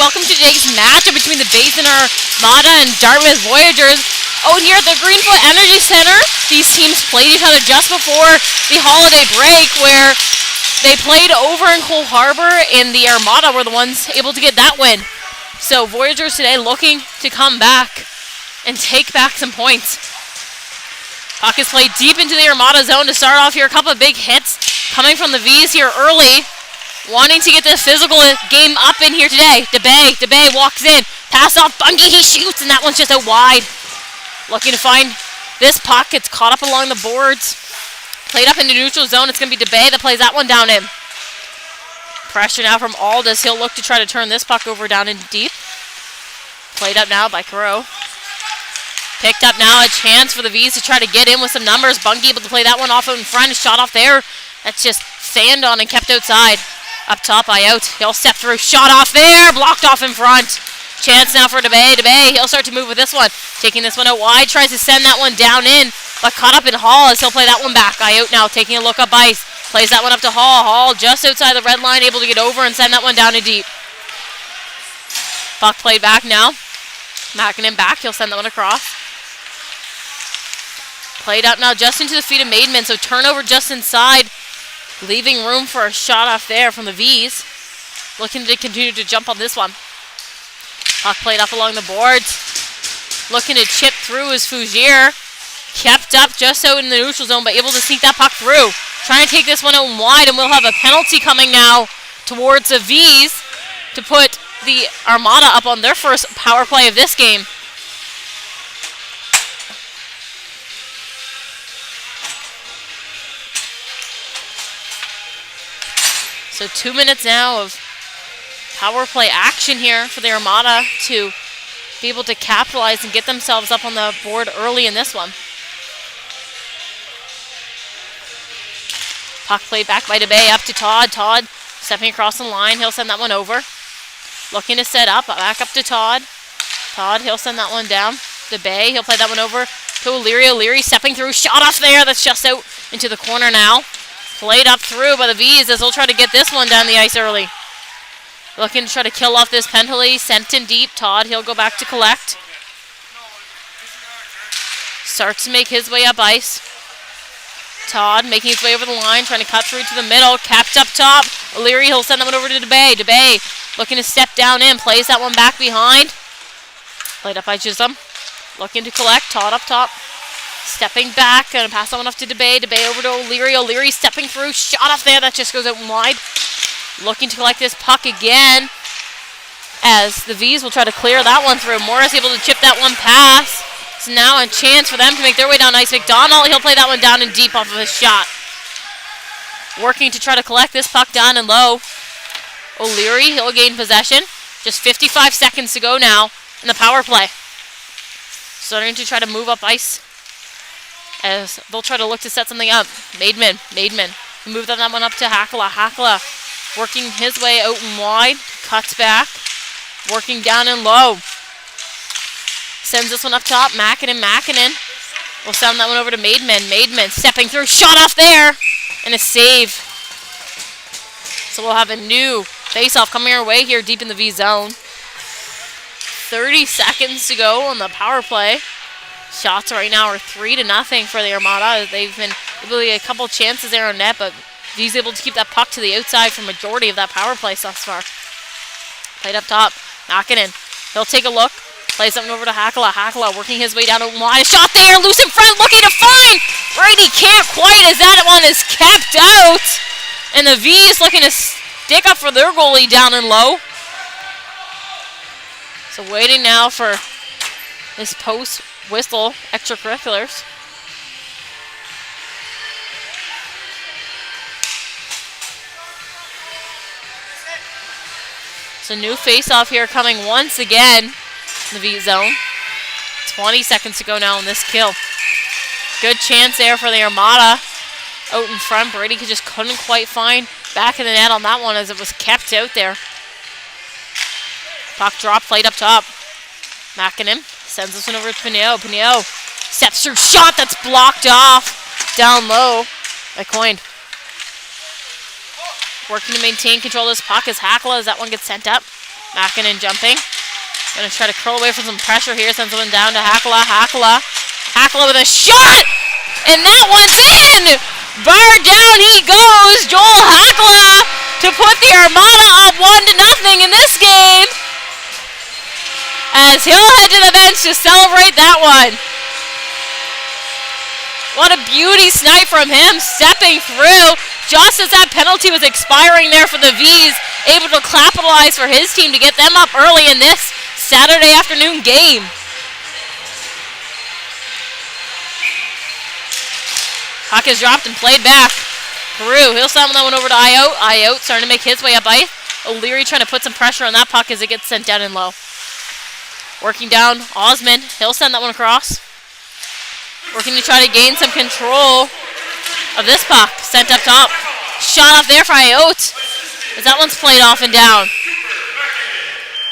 welcome to today's matchup between the Basin Armada and Dartmouth Voyageurs. Out here at the Greenfoot Energy Center, these teams played each other just before the holiday break, where they played over in Cole Harbour, and the Armada were the ones able to get that win. So Voyageurs today looking to come back and take back some points. Puck is played deep into the Armada zone to start off here. A couple of big hits coming from the V's here early, wanting to get this physical game up in here today. DeBay walks in, pass off Bungie, he shoots, and that one's just out wide. Looking to find this puck. It's caught up along the boards. Played up in the neutral zone. It's going to be DeBay that plays that one down in. Pressure now from Aldous. He'll look to try to turn this puck over down in deep. Played up now by Carew. Picked up now, a chance for the V's to try to get in with some numbers. Bungie able to play that one off in front. Shot off there. That's just fanned on and kept outside. Up top, Ayot. He'll step through. Shot off there. Blocked off in front. Chance now for DeBay. He'll start to move with this one. Taking this one out wide. Tries to send that one down in, but caught up in Hall as he'll play that one back. Ayot now taking a look up ice. Plays that one up to Hall. Hall just outside the red line, able to get over and send that one down in deep. Puck played back now. Mackinnon back. He'll send that one across. Played up now just into the feet of Maidman. So turnover just inside, leaving room for a shot off there from the V's. Looking to continue to jump on this one. Puck played up along the boards. Looking to chip through is Fougere. Kept up just out in the neutral zone, but able to sneak that puck through. Trying to take this one out wide, and we'll have a penalty coming now towards the V's to put the Armada up on their first power play of this game. So 2 minutes now of power play action here for the Armada to be able to capitalize and get themselves up on the board early in this one. Puck played back by DeBay up to Todd. Todd stepping across the line. He'll send that one over. Looking to set up. Back up to Todd. Todd, he'll send that one down. DeBay, he'll play that one over to O'Leary. O'Leary stepping through. Shot off there. That's just out into the corner now. Played up through by the V's as they'll try to get this one down the ice early. Looking to try to kill off this penalty. Sent in deep. Todd, he'll go back to collect. Starts to make his way up ice. Todd making his way over the line, trying to cut through to the middle. Capped up top. O'Leary, he'll send that one over to DeBay. DeBay looking to step down in. Plays that one back behind. Played up by Chisholm. Looking to collect. Todd up top. Stepping back. Going to pass that one off to DeBay. DeBay over to O'Leary. O'Leary stepping through. Shot off there. That just goes out wide. Looking to collect this puck again, as the V's will try to clear that one through. Morris able to chip that one pass. So now a chance for them to make their way down ice. McDonald, he'll play that one down and deep off of his shot. Working to try to collect this puck down and low. O'Leary, he'll gain possession. Just 55 seconds to go now in the power play. Starting to try to move up ice, as they'll try to look to set something up. Maidman, move that one up to Hakala. Working his way out and wide. Cuts back. Working down and low. Sends this one up top. Mackinnon. We'll send that one over to Maidman. Stepping through. Shot off there. And a save. So we'll have a new face-off coming our way here deep in the V zone. 30 seconds to go on the power play. Shots right now are 3-0 for the Armada. They've been able to get a couple chances there on net, but he's able to keep that puck to the outside for majority of that power play thus far. Played up top. Mackinnon. He'll take a look. Plays something over to Hakala. Hakala working his way down a wide. A shot there. Loose in front. Looking to find. Brady can't quite, as that one is kept out. And the V's looking to stick up for their goalie down and low. So waiting now for this post-whistle extracurriculars. So new face-off here coming once again in the V zone. 20 seconds to go now in this kill. Good chance there for the Armada out in front. Brady just couldn't quite find back in the net on that one, as it was kept out there. Puck drop, played up top. Mackinnon sends this one over to Pineo. Steps through, shot that's blocked off. Down low by Coyne. Working to maintain control of this puck as Hakala, as that one gets sent up. Mackinnon jumping. Gonna try to curl away from some pressure here. Sends one down to Hakala. Hakala with a shot! And that one's in! Bar down he goes. Joel Hakala to put the Armada up 1-0 in this game. As he'll head to the bench to celebrate that one. What a beauty snipe from him, stepping through just as that penalty was expiring there for the V's, able to capitalize for his team to get them up early in this Saturday afternoon game. Puck is dropped and played back. Carew, he'll send that one over to Ayotte. Ayotte starting to make his way up ice. O'Leary trying to put some pressure on that puck as it gets sent down and low. Working down Osmond, he'll send that one across. Working to try to gain some control of this puck. Sent up top. Shot off there for Ayotte. As that one's played off and down.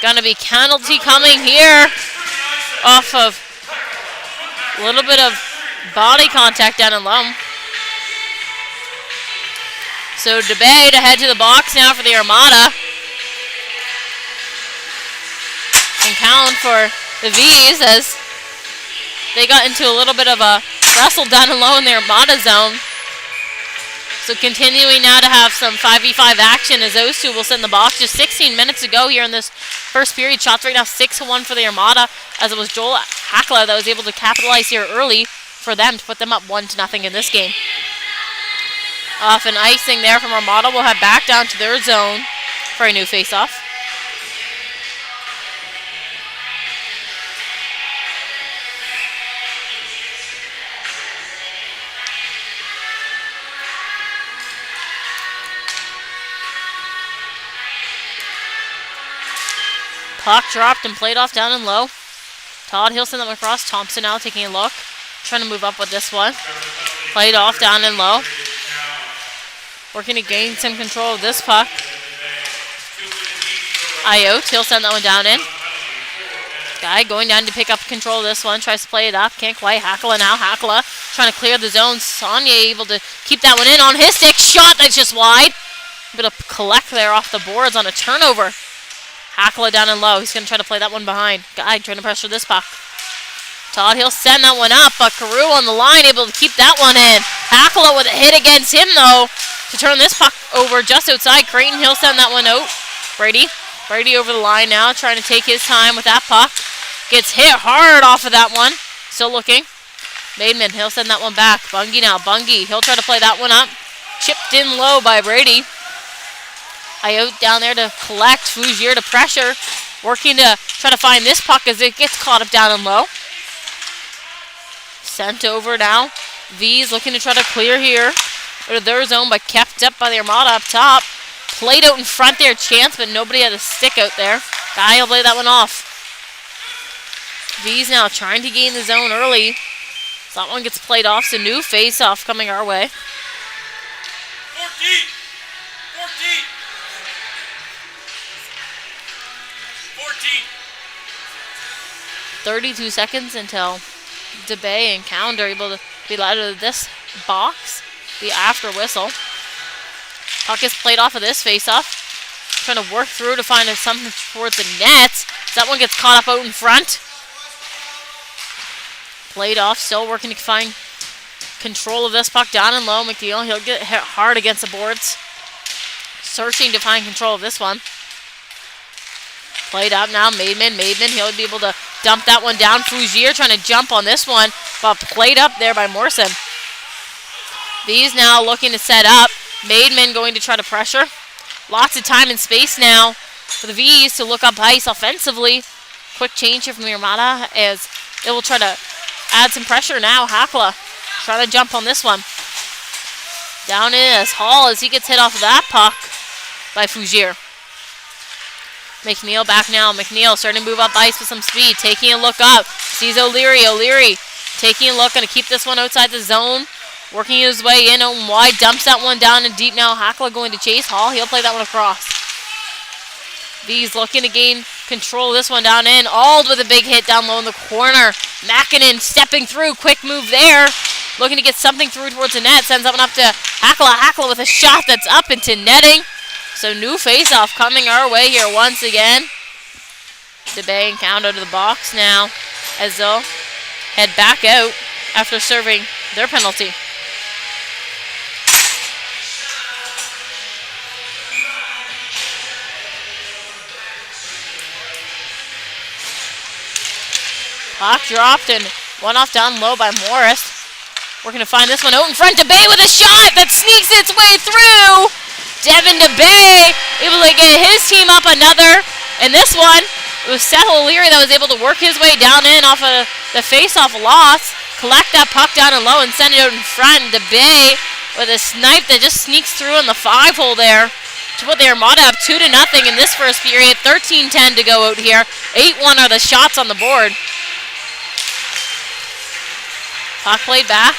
Gonna be penalty coming here. Off of a little bit of body contact down in low. So DeBay to head to the box now for the Armada. And count for the V's as they got into a little bit of a wrestle down and low in their Armada zone. So continuing now to have some 5v5 action as those two will sit in the box. Just 16 minutes to go here in this first period. Shots right now 6-1 for the Armada, as it was Joel Hakala that was able to capitalize here early for them to put them up 1-0 in this game. Off an icing there from Armada. We'll head back down to their zone for a new face-off. Puck dropped and played off down and low. Todd, he'll send them across. Thompson now taking a look. Trying to move up with this one. Played off down and low. Working to gain some control of this puck. Ayotte, he'll send that one down in. Guy going down to pick up control of this one. Tries to play it up. Can't quite. Hakala now. Hakala trying to clear the zone. Sonia able to keep that one in on his stick. Shot that's just wide. Able to collect there off the boards on a turnover. Hakala down and low. He's going to try to play that one behind. Guy trying to pressure this puck. Todd, he'll send that one up, but Carew on the line able to keep that one in. Hakala with a hit against him, though, to turn this puck over just outside. Creighton, he'll send that one out. Brady over the line now, trying to take his time with that puck. Gets hit hard off of that one. Still looking. Maidman, he'll send that one back. Bungie now. Bungie, he'll try to play that one up. Chipped in low by Brady. Ayotte down there to collect. Fougere to pressure. Working to try to find this puck as it gets caught up down and low. Sent over now. V's looking to try to clear here. Out of their zone, but kept up by the Armada up top. Played out in front there, chance, but nobody had a stick out there. Guy will play that one off. V's now trying to gain the zone early. So that one gets played off, so new face-off coming our way. 14! 32 seconds until DeBay and Count are able to be let out of this box. The after whistle. Puck is played off of this face-off. Trying to work through to find something towards the net. That one gets caught up out in front. Played off, still working to find control of this puck down and low. McNeil, he'll get hit hard against the boards. Searching to find control of this one. Played up now, Maidman, he'll be able to dump that one down. Fougere trying to jump on this one, but played up there by Morrison. These now looking to set up. Maidman going to try to pressure. Lots of time and space now for the V's to look up ice offensively. Quick change here from the Armada as it will try to add some pressure now. Hakala trying to jump on this one. Down in as Hall as he gets hit off of that puck by Fougere. McNeil back now. McNeil starting to move up ice with some speed. Taking a look up. Sees O'Leary. O'Leary taking a look. Going to keep this one outside the zone. Working his way in and wide. Dumps that one down and deep now. Hakala going to chase Hall. He'll play that one across. V's looking to gain control of this one down in. Ald with a big hit down low in the corner. Mackinnon stepping through. Quick move there. Looking to get something through towards the net. Sends that one up to Hakala. Hakala with a shot that's up into netting. So new face-off coming our way here once again. DeBay and Count out of the box now as they'll head back out after serving their penalty. Puck dropped and one off down low by Morris. Working to find this one out in front. DeBay with a shot that sneaks its way through. Devin DeBay able to get his team up another. And this one, it was Seth O'Leary that was able to work his way down in off of the face-off loss. Collect that puck down and low and send it out in front. DeBay with a snipe that just sneaks through in the 5-hole there to put the Armada up 2-0 in this first period. 13-10 to go out here. 8-1 are the shots on the board. Puck played back.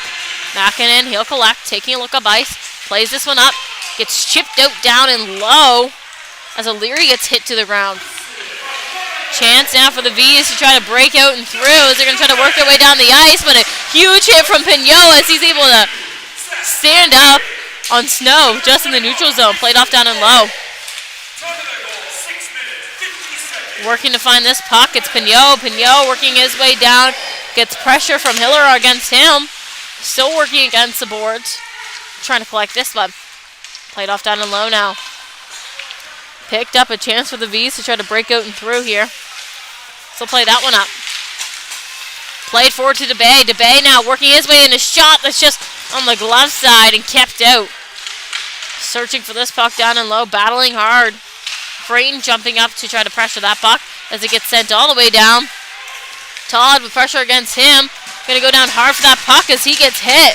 Makinen, he'll collect, taking a look up ice. Plays this one up. Gets chipped out down and low as O'Leary gets hit to the ground. Chance now for the V's to try to break out and through as they're going to try to work their way down the ice, but a huge hit from Pignot as he's able to stand up on Snow just in the neutral zone. Played off down and low. Working to find this puck. It's Pignot. Pignot working his way down. Gets pressure from Hiller against him. Still working against the boards. Trying to collect this one. Played off down and low now. Picked up a chance for the V's to try to break out and through here. So play that one up. Played forward to DeBay. DeBay now working his way in a shot that's just on the glove side and kept out. Searching for this puck down and low. Battling hard. Creighton jumping up to try to pressure that puck as it gets sent all the way down. Todd with pressure against him. Going to go down hard for that puck as he gets hit.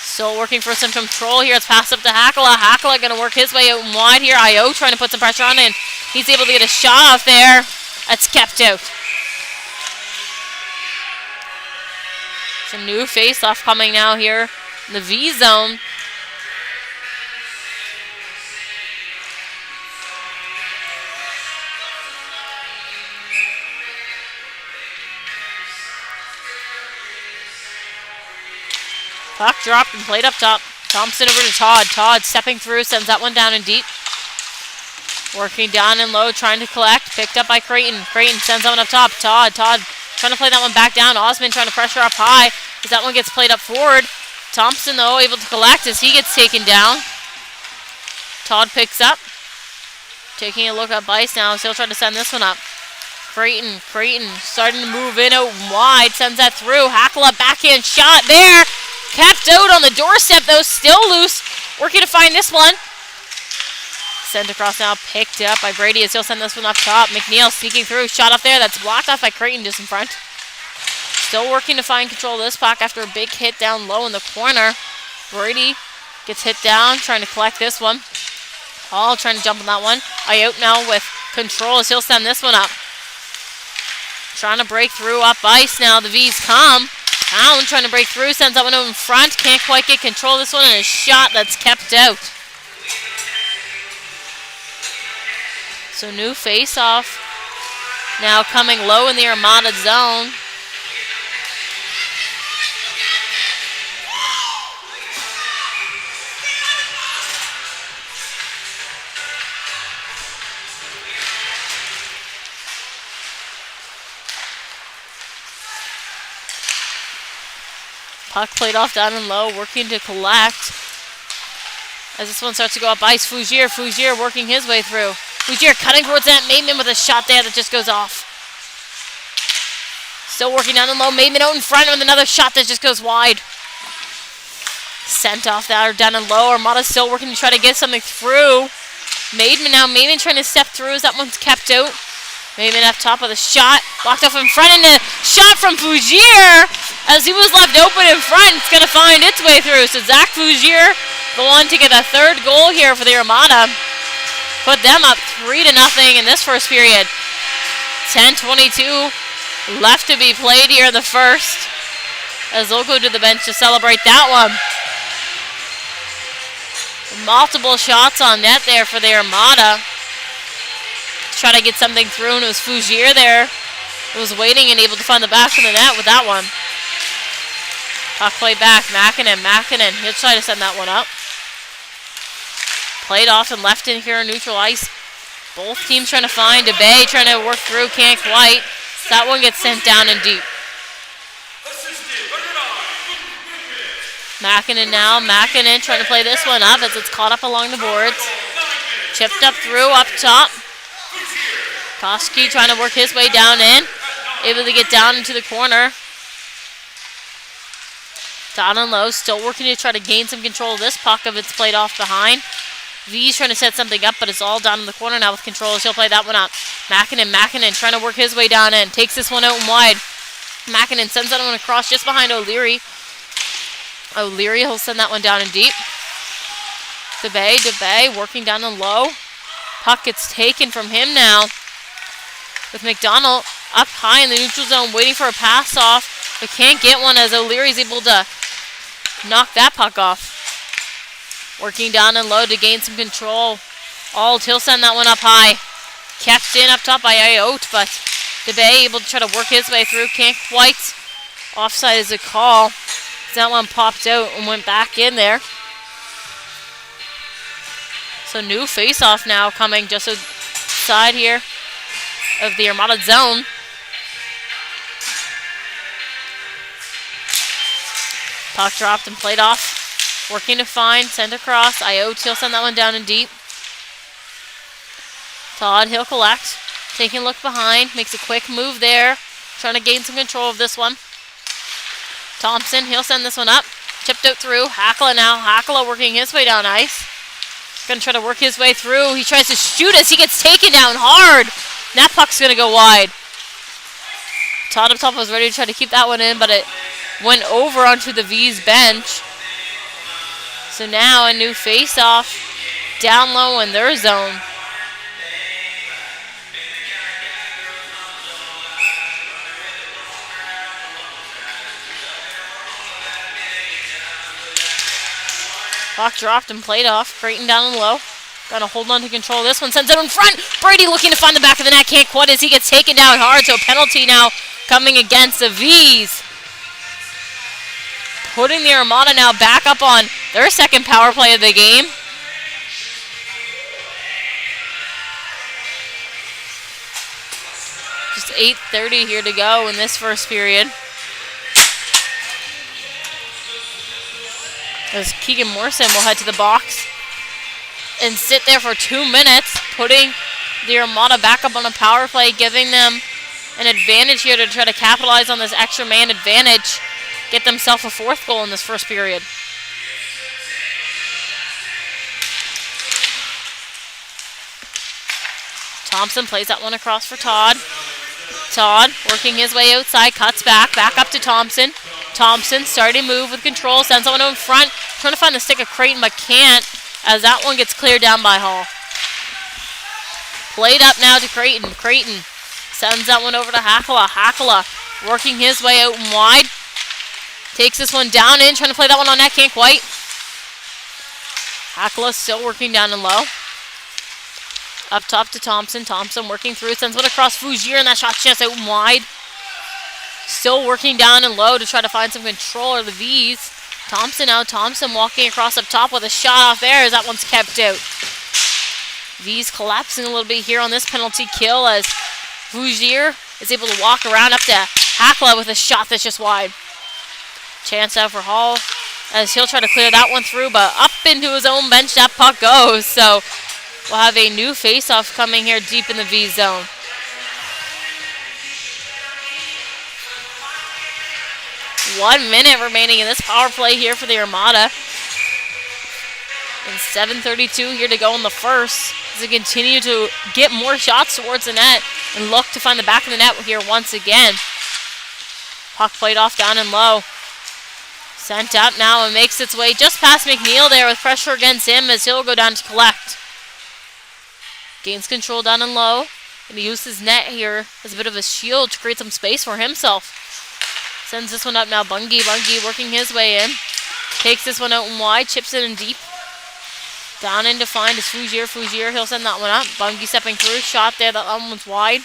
Still working for some control here. It's passed up to Hakala. Hakala going to work his way out and wide here. Io trying to put some pressure on it. And he's able to get a shot off there. That's kept out. Some new face-off coming now here in the V zone. Puck dropped and played up top. Thompson over to Todd. Todd stepping through, sends that one down and deep. Working down and low, trying to collect. Picked up by Creighton. Creighton sends that one up top. Todd trying to play that one back down. Osmond trying to pressure up high as that one gets played up forward. Thompson, though, able to collect as he gets taken down. Todd picks up. Taking a look at ice now. Still trying to send this one up. Creighton starting to move in out wide. Sends that through. Hakala backhand shot there. Kept out on the doorstep, though. Still loose. Working to find this one. Sent across now. Picked up by Brady as he'll send this one up top. McNeil sneaking through. Shot up there. That's blocked off by Creighton just in front. Still working to find control of this puck after a big hit down low in the corner. Brady gets hit down. Trying to collect this one. Hall trying to jump on that one. Out now with control as he'll send this one up. Trying to break through up ice now. The V's come. Allen trying to break through, sends that one out in front. Can't quite get control of this one, and a shot that's kept out. So new face-off. Now coming low in the Armada zone. Puck played off down and low, working to collect. As this one starts to go up ice, Fougere working his way through. Fougere cutting towards that. Maidman with a shot there that just goes off. Still working down and low. Maidman out in front with another shot that just goes wide. Sent off that or down and low. Armada still working to try to get something through. Maidman trying to step through as that one's kept out. Maidman up top with a shot. Blocked off in front and a shot from Fougere as he was left open in front. It's going to find its way through. So Zach Fougere, the one to get a third goal here for the Armada. Put them up 3-0 in this first period. 10:22 left to be played here in the first. As they'll go to the bench to celebrate that one. Multiple shots on net there for the Armada. Try to get something through, and it was Fougere there. It was waiting and able to find the back of the net with that one. Puck played back. Makinen. He'll try to send that one up. Played off and left in here on neutral ice. Both teams trying to find DeBay, trying to work through, can't quite. That one gets sent down and deep. Mackinnon now, Mackinnon trying to play this one up as it's caught up along the boards. Chipped up through, up top. Koski trying to work his way down in. Able to get down into the corner. Down and low, still working to try to gain some control of this puck if it's played off behind. V's trying to set something up, but it's all down in the corner now with control. He'll play that one up. Mackinnon trying to work his way down in. Takes this one out and wide. Mackinnon sends that one across just behind O'Leary. O'Leary, he'll send that one down and deep. DeBay working down and low. Puck gets taken from him now. With McDonald up high in the neutral zone, waiting for a pass off, but can't get one as O'Leary's able to knock that puck off. Working down and low to gain some control. He'll send that one up high. Kept in up top by Ayotte, but DeBay able to try to work his way through. Can't quite. Offside is a call. That one popped out and went back in there. So new face-off now coming just outside here of the Armada zone. Puck dropped and played off. Working to find, sent across. Ayotte, he'll send that one down and deep. Todd, he'll collect. Taking a look behind, makes a quick move there. Trying to gain some control of this one. Thompson, he'll send this one up. Chipped out through. Hakala now. Hakala working his way down ice. Gonna try to work his way through. He tries to shoot as he gets taken down hard. That puck's gonna go wide. Todd up top was ready to try to keep that one in, but it went over onto the V's bench. So now a new face-off down low in their zone. Puck dropped and played off. Creighton down and low. Got to hold on to control. This one sends it in front. Brady looking to find the back of the net. Can't quite as he gets taken down hard. So penalty now coming against the V's. Putting the Armada now back up on their second power play of the game. Just 8:30 here to go in this first period. As Keegan Morrison will head to the box and sit there for 2 minutes, putting the Armada back up on a power play, giving them an advantage here to try to capitalize on this extra man advantage, get themselves a fourth goal in this first period. Thompson plays that one across for Todd. Todd working his way outside, cuts back up to Thompson. Thompson starting to move with control, sends someone in front, trying to find the stick of Creighton, but can't, as that one gets cleared down by Hall. Played up now to Creighton. Creighton sends that one over to Hakala. Hakala working his way out and wide. Takes this one down in, trying to play that one on net, can't quite. Hakala still working down and low. Up top to Thompson. Thompson working through, sends one across Fougere, and that shot's just out and wide. Still working down and low to try to find some control of the V's. Thompson now. Thompson walking across up top with a shot off there as that one's kept out. V's collapsing a little bit here on this penalty kill as Fougere is able to walk around up to Hakala with a shot that's just wide. Chance out for Hall as he'll try to clear that one through, but up into his own bench that puck goes. So we'll have a new face-off coming here deep in the V zone. One minute remaining in this power play here for the Armada. And 7:32 here to go in the first. As they continue to get more shots towards the net and look to find the back of the net here once again. Puck played off down and low. Sent up now and makes its way just past McNeil there with pressure against him as he'll go down to collect. Gains control down and low. And he uses net here as a bit of a shield to create some space for himself. Sends this one up now. Bungie working his way in. Takes this one out and wide. Chips it in deep. Down in to find is Fougere. Fougere, he'll send that one up. Bungie stepping through. Shot there. That one was wide.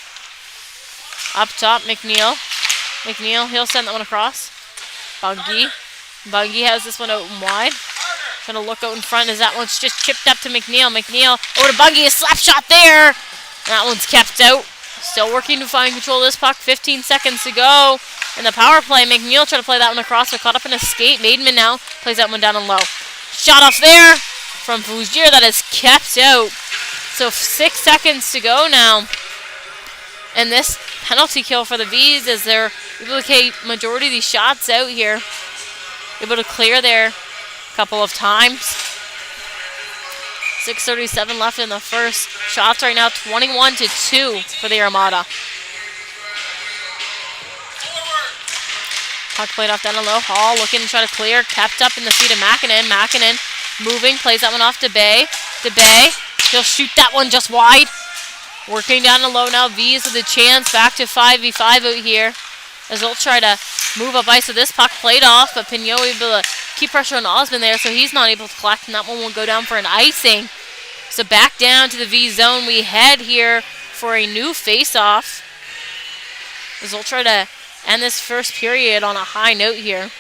Up top, McNeil. McNeil, he'll send that one across. Bungie has this one out and wide. Trying to look out in front as that one's just chipped up to McNeil. McNeil over to Bungie. A slap shot there. That one's kept out. Still working to find control of this puck. 15 seconds to go. And the power play. McNeil trying to play that one across, but caught up in a skate. Maidman now plays that one down and low. Shot off there from Voyageurs. That is kept out. So 6 seconds to go now. And this penalty kill for the V's as they're able to take majority of these shots out here. Able to clear there a couple of times. 6:37 left in the first. Shots right now 21-2 for the Armada. Puck played off down and low. Hall looking to try to clear. Kept up in the feet of Makinen. Makinen moving. Plays that one off to Bay. He'll shoot that one just wide. Working down and low now. V's with a chance. Back to 5v5 out here. As they'll try to move up ice with this puck played off. But Pignot able to keep pressure on Osmond there, so he's not able to collect. And that one will go down for an icing. So back down to the V zone we head here for a new face-off. As they'll try to end this first period on a high note here.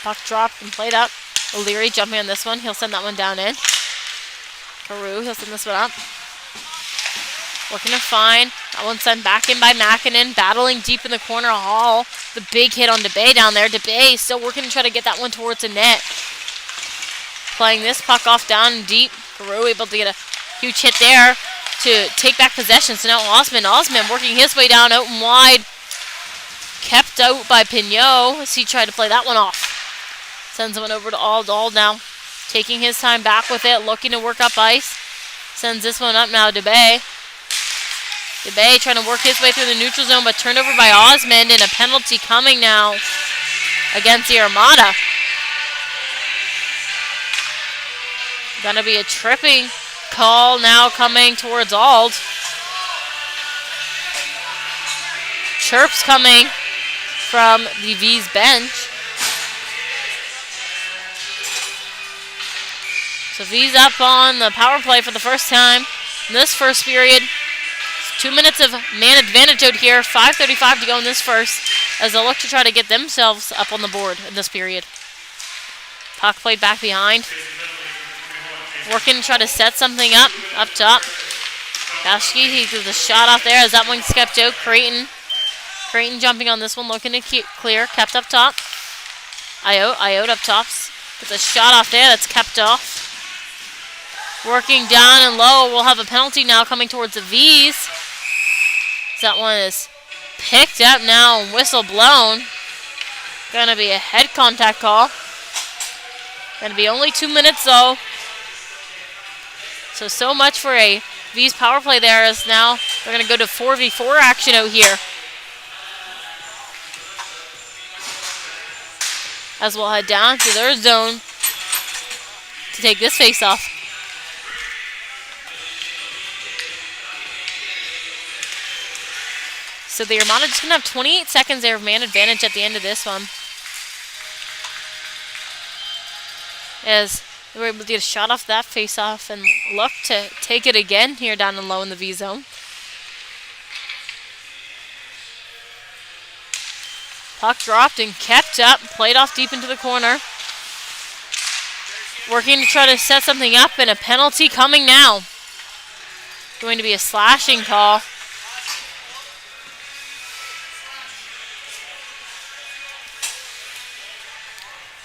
Puck dropped and played up. O'Leary jumping on this one. He'll send that one down in. Carew, he'll send this one up. Looking to find. That one sent back in by Makinen. Battling deep in the corner. Hall. The big hit on DeBay down there. DeBay still working to try to get that one towards the net. Playing this puck off down and deep. Carew able to get a huge hit there to take back possession. So now Osmond working his way down out and wide. Kept out by Pignot as he tried to play that one off. Sends one over to Ald now. Taking his time back with it. Looking to work up ice. Sends this one up now. DeBay trying to work his way through the neutral zone, but turned over by Osmond, and a penalty coming now against the Armada. Gonna be a tripping call now coming towards Ald. Chirps coming from the V's bench. So V's up on the power play for the first time in this first period. 2 minutes of man advantage out here. 5:35 to go in this first as they'll look to try to get themselves up on the board in this period. Puck played back behind. Working to try to set something up top. Kashki, he gives a shot off there as that one's kept out. Creighton jumping on this one, looking to clear. Kept up top. Iot up top. Gets a shot off there that's kept off. Working down and low. We'll have a penalty now coming towards the V's. That one is picked up now and whistle blown. Gonna be a head contact call. Gonna be only 2 minutes though. So much for a V's power play there, as now they're gonna go to 4v4 action out here. As we'll head down to their zone to take this face off. So the Armada just going to have 28 seconds there of man advantage at the end of this one. As they were able to get a shot off that face-off and look to take it again here down and low in the V zone. Puck dropped and kept up, played off deep into the corner. Working to try to set something up, and a penalty coming now. Going to be a slashing call.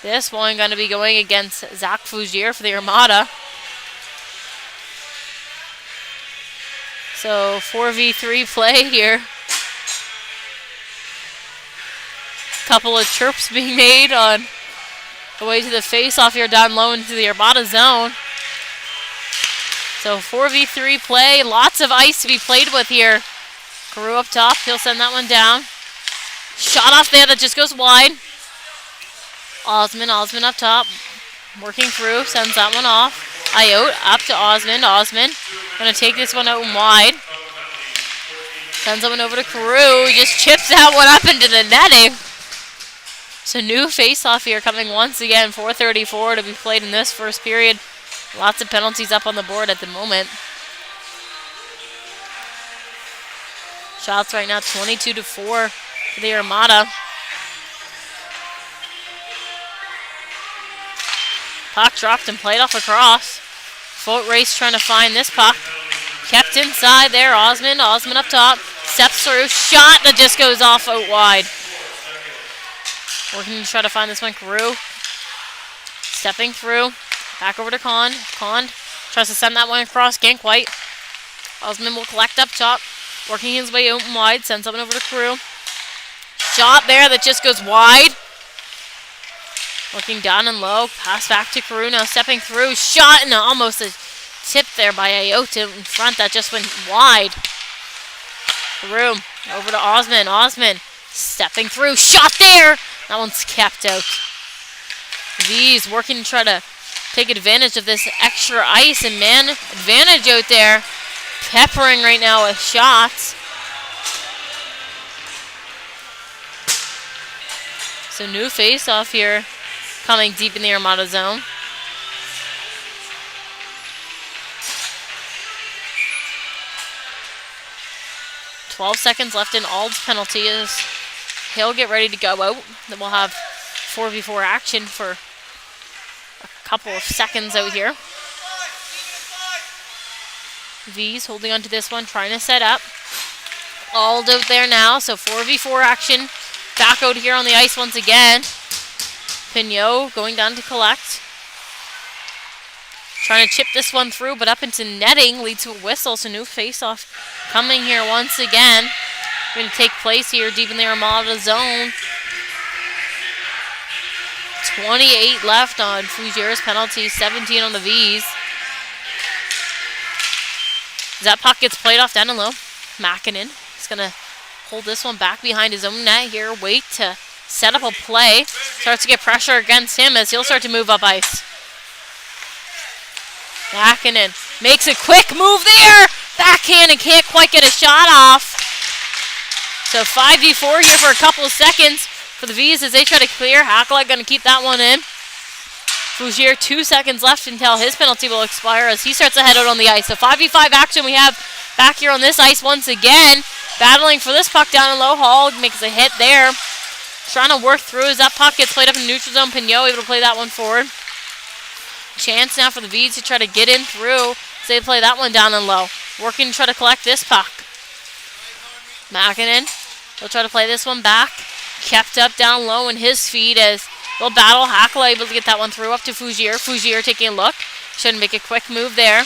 This one going to be going against Zach Voyageurs for the Armada. So 4v3 play here. Couple of chirps being made on the way to the face-off here down low into the Armada zone. So 4v3 play. Lots of ice to be played with here. Carew up top. He'll send that one down. Shot off there that just goes wide. Osmond up top, working through, sends that one off. Iot up to Osmond. Osmond gonna take this one out and wide. Sends that one over to Carew. Just chips that one up into the netting. So new face-off here coming once again. 4:34 to be played in this first period. Lots of penalties up on the board at the moment. Shots right now 22-4 for the Armada. Puck dropped and played off across. Foot race trying to find this puck. Kept inside there. Osmond up top. Steps through. Shot that just goes off out wide. Working to try to find this one. Carew. Stepping through. Back over to Con. Con tries to send that one across. Can't quite. Osmond will collect up top. Working his way out and wide. Sends something over to Carew. Shot there that just goes wide. Looking down and low. Pass back to Carew. Now stepping through. Shot and almost a tip there by Iota in front. That just went wide. Carew over to Osmond. Osmond stepping through. Shot there. That one's kept out. V's working to try to take advantage of this extra ice and man advantage out there. Peppering right now with shots. So new face-off here coming deep in the Armada zone. $12 left in Ald's penalty as he'll get ready to go out. Then we'll have 4v4 action for a couple of seconds out here. V's holding on to this one, trying to set up. Ald out there now, so 4v4 action. Back out here on the ice once again. Pignot going down to collect. Trying to chip this one through, but up into netting leads to a whistle. So new face-off coming here once again. Going to take place here deep in the Armada zone. 28 left on Voyageurs' penalty, 17 on the V's. As that puck gets played off down and low. Makinen is going to hold this one back behind his own net here. Wait to set up a play. Starts to get pressure against him as he'll start to move up ice. Makinen makes a quick move there. Backhand and can't quite get a shot off. So 5v4 here for a couple of seconds for the V's as they try to clear. Hakala going to keep that one in. Voyageurs 2 seconds left until his penalty will expire as he starts to head out on the ice. So 5v5 action we have back here on this ice once again. Battling for this puck down in low. Hall makes a hit there. Trying to work through as that puck gets played up in neutral zone. Pignot able to play that one forward. Chance now for the V's to try to get in through. So they play that one down and low. Working to try to collect this puck. Makinen will try to play this one back. Kept up down low in his feet as they'll battle. Hakala able to get that one through up to Voyageurs. Voyageurs taking a look. Should make a quick move there.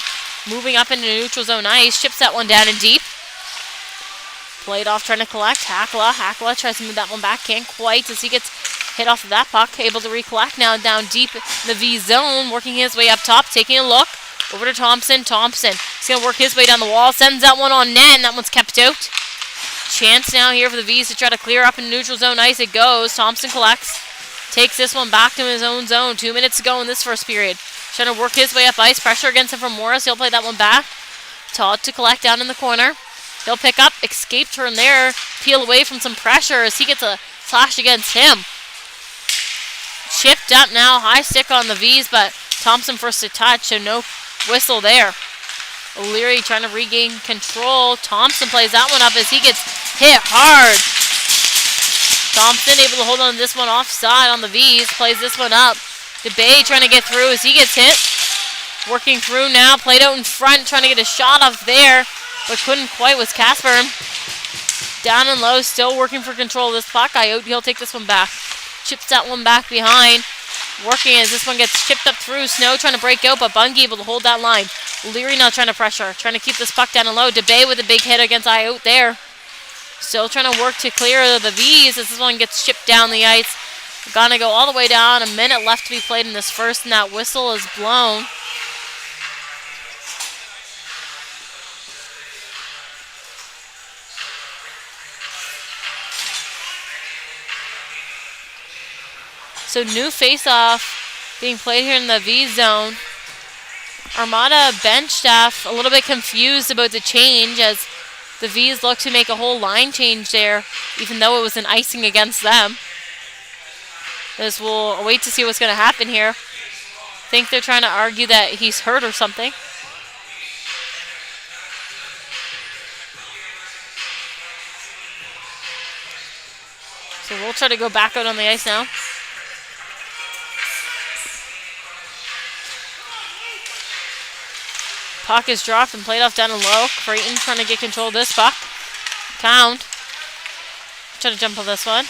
Moving up into neutral zone ice. Chips that one down and deep. Played off trying to collect. Hakala tries to move that one back. Can't quite as he gets hit off of that puck. Able to recollect now down deep in the V zone. Working his way up top. Taking a look. Over to Thompson. Thompson is going to work his way down the wall. Sends that one on net and that one's kept out. Chance now here for the V's to try to clear up in neutral zone ice. It goes. Thompson collects. Takes this one back to his own zone. 2 minutes to go in this first period. Trying to work his way up ice. Pressure against him from Morris. He'll play that one back. Todd to collect down in the corner. He'll pick up. Escape turn there. Peel away from some pressure as he gets a slash against him. Chipped up now. High stick on the V's, but Thompson first to touch, so no whistle there. O'Leary trying to regain control. Thompson plays that one up as he gets hit hard. Thompson able to hold on to this one offside on the V's. Plays this one up. DeBay trying to get through as he gets hit. Working through now. Played out in front. Trying to get a shot off there. But couldn't quite with Casper. Down and low. Still working for control of this puck. He'll take this one back. Chips that one back behind. Working as this one gets chipped up through. Snow trying to break out. But Bungie able to hold that line. Leary now trying to pressure. Trying to keep this puck down and low. DeBay with a big hit against Iot there. Still trying to work to clear the V's as this one gets chipped down the ice. Gonna go all the way down. A minute left to be played in this first, and that whistle is blown. So new face-off being played here in the V zone. Armada bench staff a little bit confused about the change as the V's look to make a whole line change there, even though it was an icing against them. As we'll wait to see what's going to happen here. I think they're trying to argue that he's hurt or something. He'll try to go back out on the ice now. Puck is dropped and played off down and low. Creighton trying to get control of this puck. Count. Trying to jump on this one.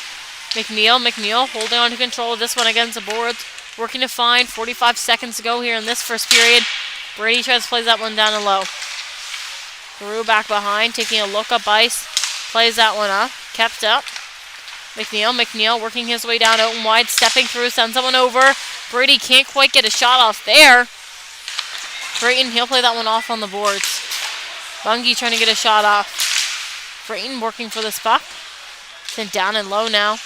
McNeil holding on to control of this one against the boards. Working to find 45 seconds to go here in this first period. Brady tries to play that one down and low. Giroux back behind, taking a look up ice. Plays that one up. Kept up. McNeil working his way down out and wide. Stepping through, sends that one over. Brady can't quite get a shot off there. Creighton, he'll play that one off on the boards. Bungie trying to get a shot off. Creighton working for this puck. Sent down and low now.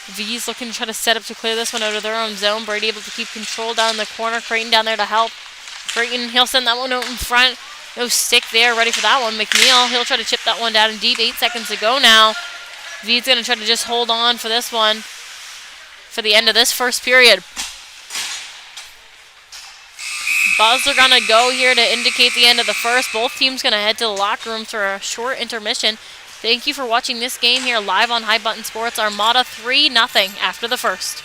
V's looking to try to set up to clear this one out of their own zone. Brady able to keep control down in the corner. Creighton down there to help. Creighton, he'll send that one out in front. No stick there, ready for that one. McNeil, he'll try to chip that one down in deep. 8 seconds to go now. V's going to try to just hold on for this one for the end of this first period. Buzz are going to go here to indicate the end of the first. Both teams going to head to the locker room for a short intermission. Thank you for watching this game here live on High Button Sports. Armada 3-0 after the first.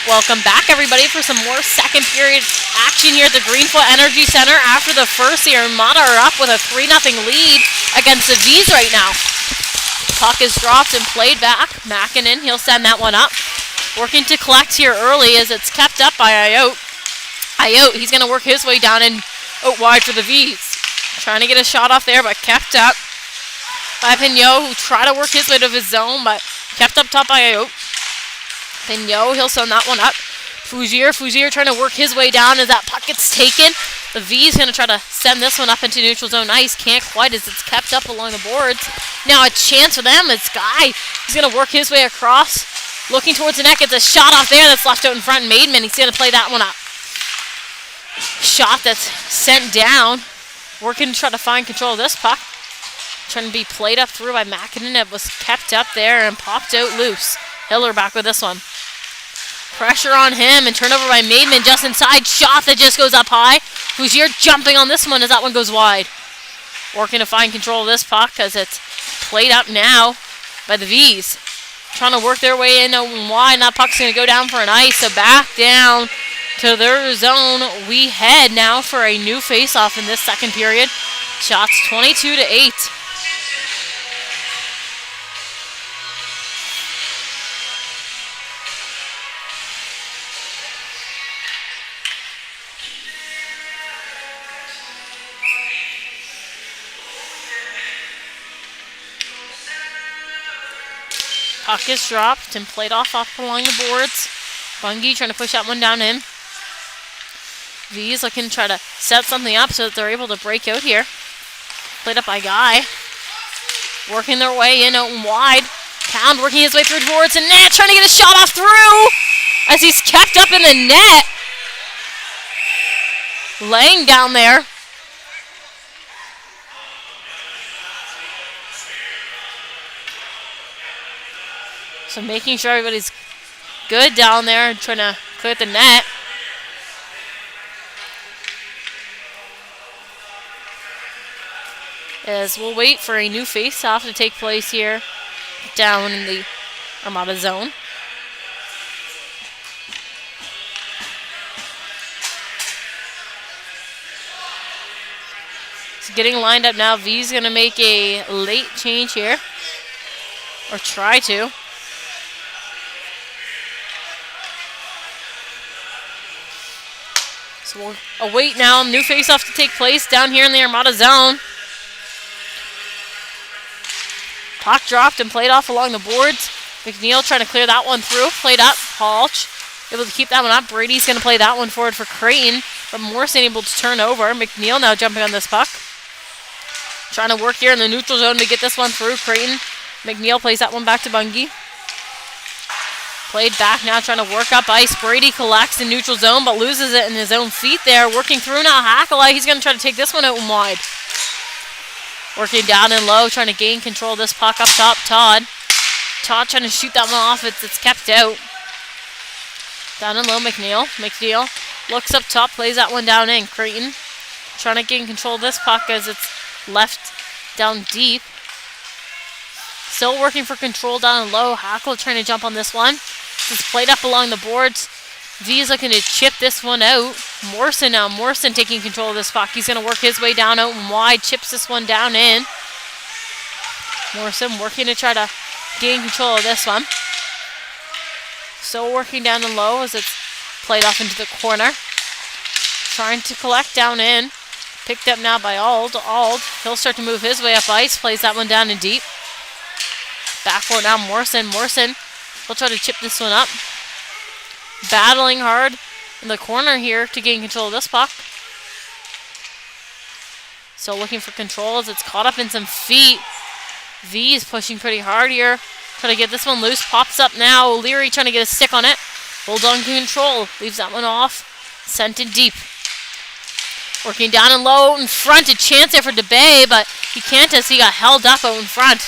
Welcome back, everybody, for some more second period action here at the Greenfoot Energy Center. After the first, the Armada are up with a 3-0 lead against the V's right now. Puck is dropped and played back. Makinen, he'll send that one up. Working to collect here early as it's kept up by Ayotte. Ayotte, he's going to work his way down and out wide for the V's. Trying to get a shot off there, but kept up by Pignot, who tried to work his way to his zone, but kept up top by Ayotte. Pignot, he'll send that one up. Fougere trying to work his way down as that puck gets taken. The V's going to try to send this one up into neutral zone ice. Can't quite as it's kept up along the boards. Now a chance for them. It's Guy. He's going to work his way across. Looking towards the net. Gets a shot off there that's left out in front. Maidman, he's going to play that one up. Shot that's sent down. Working to try to find control of this puck. Trying to be played up through by Makinen. It was kept up there and popped out loose. Hiller back with this one. Pressure on him and turnover by Maidman just inside. Shot that just goes up high. Fougere jumping on this one as that one goes wide. Working to find control of this puck as it's played up now by the V's. Trying to work their way in and wide. And that puck's going to go down for an ice. So back down to their zone. We head now for a new face-off in this second period. Shots 22-8. Puck is dropped and played off along the boards. Bungie trying to push that one down in. V's looking to try to set something up so that they're able to break out here. Played up by Guy. Working their way in out and wide. Pound working his way through towards the net. Trying to get a shot off through as he's kept up in the net. Laying down there. So making sure everybody's good down there and trying to clear the net. As we'll wait for a new face-off to take place here down in the Armada zone. It's getting lined up now. V's going to make a late change here. Or try to. So we'll await now new face-off to take place down here in the Armada zone. Puck dropped and played off along the boards. McNeil trying to clear that one through. Played up. Halch able to keep that one up. Brady's going to play that one forward for Creighton. But Morrison able to turn over. McNeil now jumping on this puck. Trying to work here in the neutral zone to get this one through. Creighton. McNeil plays that one back to Bungie. Played back now, trying to work up ice. Brady collects in neutral zone, but loses it in his own feet there. Working through now, Hackala. He's going to try to take this one out and wide. Working down and low, trying to gain control of this puck up top. Todd trying to shoot that one off. It's kept out. Down and low, McNeil. McNeil looks up top, plays that one down in. Creighton trying to gain control of this puck as it's left down deep. Still working for control down and low. Hackle trying to jump on this one. It's played up along the boards. V's looking to chip this one out. Morrison now. Morrison taking control of this puck. He's going to work his way down out and wide. Chips this one down in. Morrison working to try to gain control of this one. Still working down and low as it's played off into the corner. Trying to collect down in. Picked up now by Ald. He'll start to move his way up ice. Plays that one down and deep. Backcourt now, Morrison. He'll try to chip this one up. Battling hard in the corner here to gain control of this puck. Still looking for control as it's caught up in some feet. V is pushing pretty hard here. Trying to get this one loose. Pops up now. O'Leary trying to get a stick on it. Hold on control. Leaves that one off. Sent in deep. Working down and low in front. A chance there for DeBay, but he can't as he got held up out in front.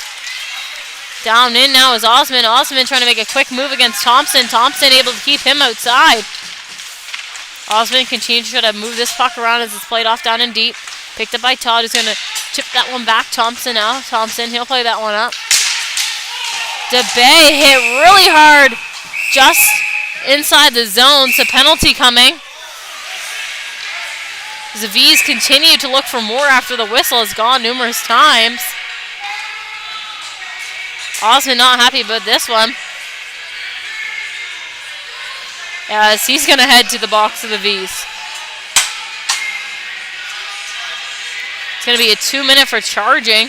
Down in now is Osman. Osman trying to make a quick move against Thompson. Thompson able to keep him outside. Osman continues to try to move this puck around as it's played off down and deep. Picked up by Todd, who's going to chip that one back. Thompson now. Thompson, he'll play that one up. DeBay hit really hard just inside the zone. So penalty coming. The V's continue to look for more after the whistle has gone numerous times. Osmond not happy about this one, as he's going to head to the box of the V's. It's going to be a 2-minute for charging.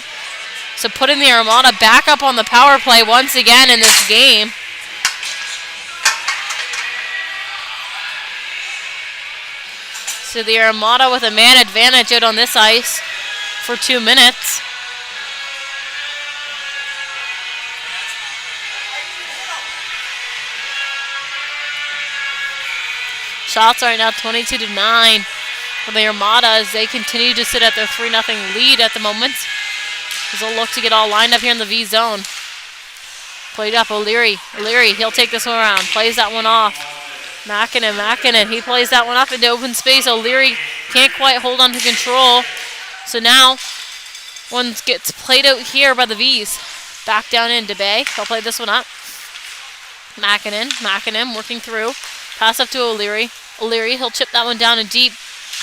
So putting the Armada back up on the power play once again in this game. So the Armada with a man advantage out on this ice for 2 minutes. Shots are now 22-9 for the Armada as they continue to sit at their 3-0 lead at the moment. As they'll look to get all lined up here in the V zone. Played up, O'Leary. O'Leary, he'll take this one around. Plays that one off. Mackinnon. He plays that one up into open space. O'Leary can't quite hold on to control. So now, one gets played out here by the V's. Back down in DeBay. He'll play this one up. Mackinnon working through. Pass up to O'Leary. O'Leary, he'll chip that one down and deep.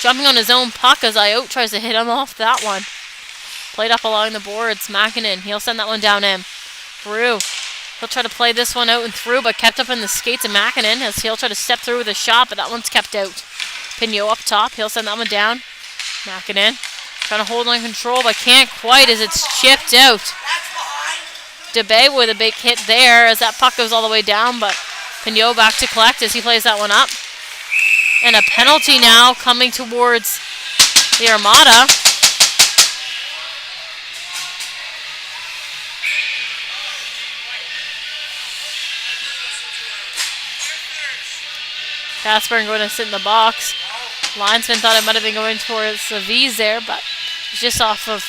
Jumping on his own puck as Ayotte tries to hit him off that one. Played up along the boards. Mackinnon, he'll send that one down in. Through. He'll try to play this one out and through, but kept up in the skates of Mackinnon as he'll try to step through with a shot, but that one's kept out. Pignot up top. He'll send that one down. Mackinnon trying to hold on control, but can't quite as it's chipped out. DeBay with a big hit there as that puck goes all the way down, but Pignot back to collect as he plays that one up. And a penalty now coming towards the Armada. Casper going to sit in the box. Linesman thought it might have been going towards the V's there, but it's just off of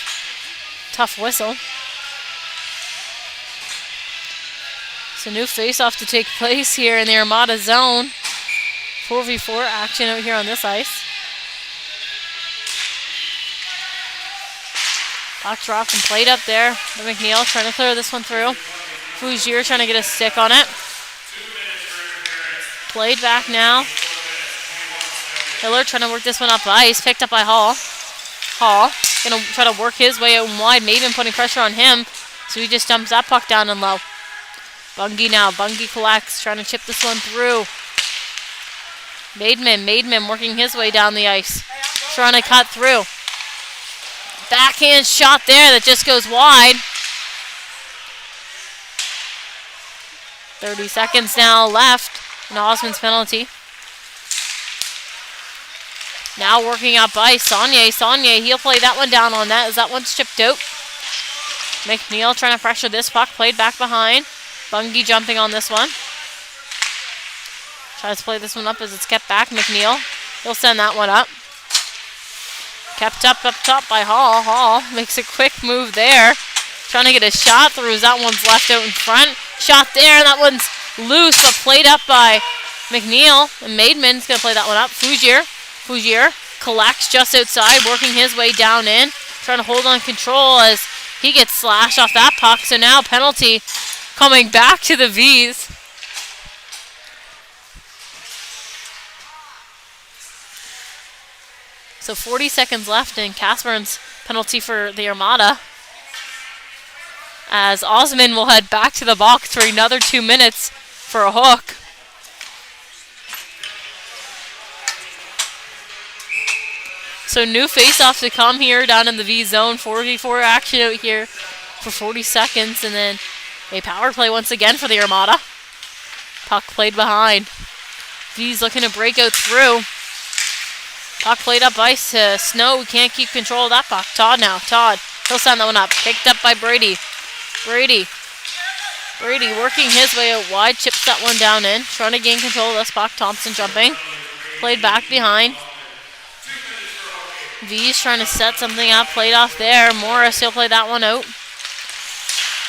tough whistle. So new face-off to take place here in the Armada zone. 4v4 action out here on this ice. Puck dropped and played up there. McNeil trying to clear this one through. Fougere trying to get a stick on it. Played back now. Hiller trying to work this one up ice. Picked up by Hall. Hall going to try to work his way out and wide. Maven putting pressure on him. So he just dumps that puck down and low. Bungie now. Bungie collects. Trying to chip this one through. Maidman working his way down the ice. Trying to cut through. Backhand shot there that just goes wide. 30 seconds now left. And Osmond's penalty. Now working up ice. Saunier, he'll play that one down on net as that one's chipped out. McNeil trying to pressure this puck. Played back behind. Bungie jumping on this one. Tries to play this one up as it's kept back. McNeil, he'll send that one up. Kept up top by Hall. Hall makes a quick move there. Trying to get a shot through as that one's left out in front. Shot there, and that one's loose, but played up by McNeil. And Maidman's going to play that one up. Fougere collects just outside, working his way down in. Trying to hold on control as he gets slashed off that puck. So now penalty coming back to the V's. So 40 seconds left in Casper's penalty for the Armada. As Osmond will head back to the box for another 2 minutes for a hook. So new face-off to come here down in the V zone. 4v4 action out here for 40 seconds. And then a power play once again for the Armada. Puck played behind. V's looking to break out through. Puck played up ice to Snow. Can't keep control of that puck. Todd now. Todd. He'll send that one up. Picked up by Brady. Brady working his way out wide. Chips that one down in. Trying to gain control of this puck. Thompson jumping. Played back behind. V's trying to set something up. Played off there. Morris, he'll play that one out.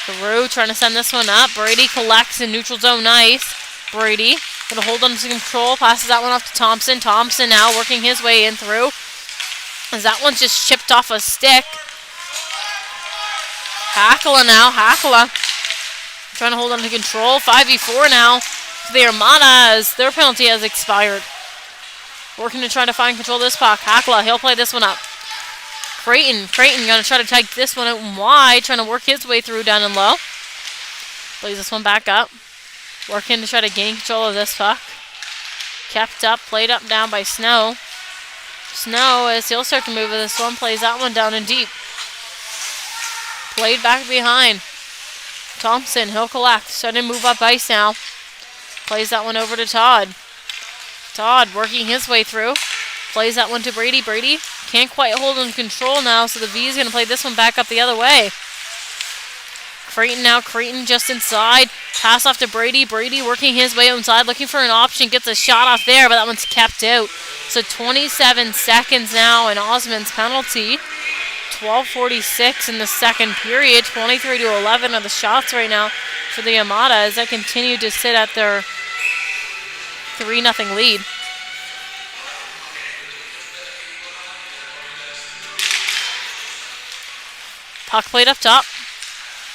Carew trying to send this one up. Brady collects in neutral zone ice. Brady going to hold on to control. Passes that one off to Thompson. Thompson now working his way in through. As that one's just chipped off a stick. Hackala now. Hackala trying to hold on to control. 5v4 now for the Armada as their penalty has expired. Working to try to find control of this puck. Hakla, he'll play this one up. Creighton going to try to take this one out wide, trying to work his way through down and low. Plays this one back up. Working to try to gain control of this puck. Kept up, played up down by Snow. Snow, as he'll start to move with this one, plays that one down and deep. Played back behind. Thompson, he'll collect. Starting to move up ice now. Plays that one over to Todd. Todd working his way through. Plays that one to Brady. Brady can't quite hold in control now, so the V is going to play this one back up the other way. Creighton now. Creighton just inside. Pass off to Brady. Brady working his way inside, looking for an option. Gets a shot off there, but that one's kept out. So 27 seconds now, and Osmond's penalty. 12:46 in the second period. 23-11 are the shots right now for the Armada as they continue to sit at their 3-0 lead. Puck played up top.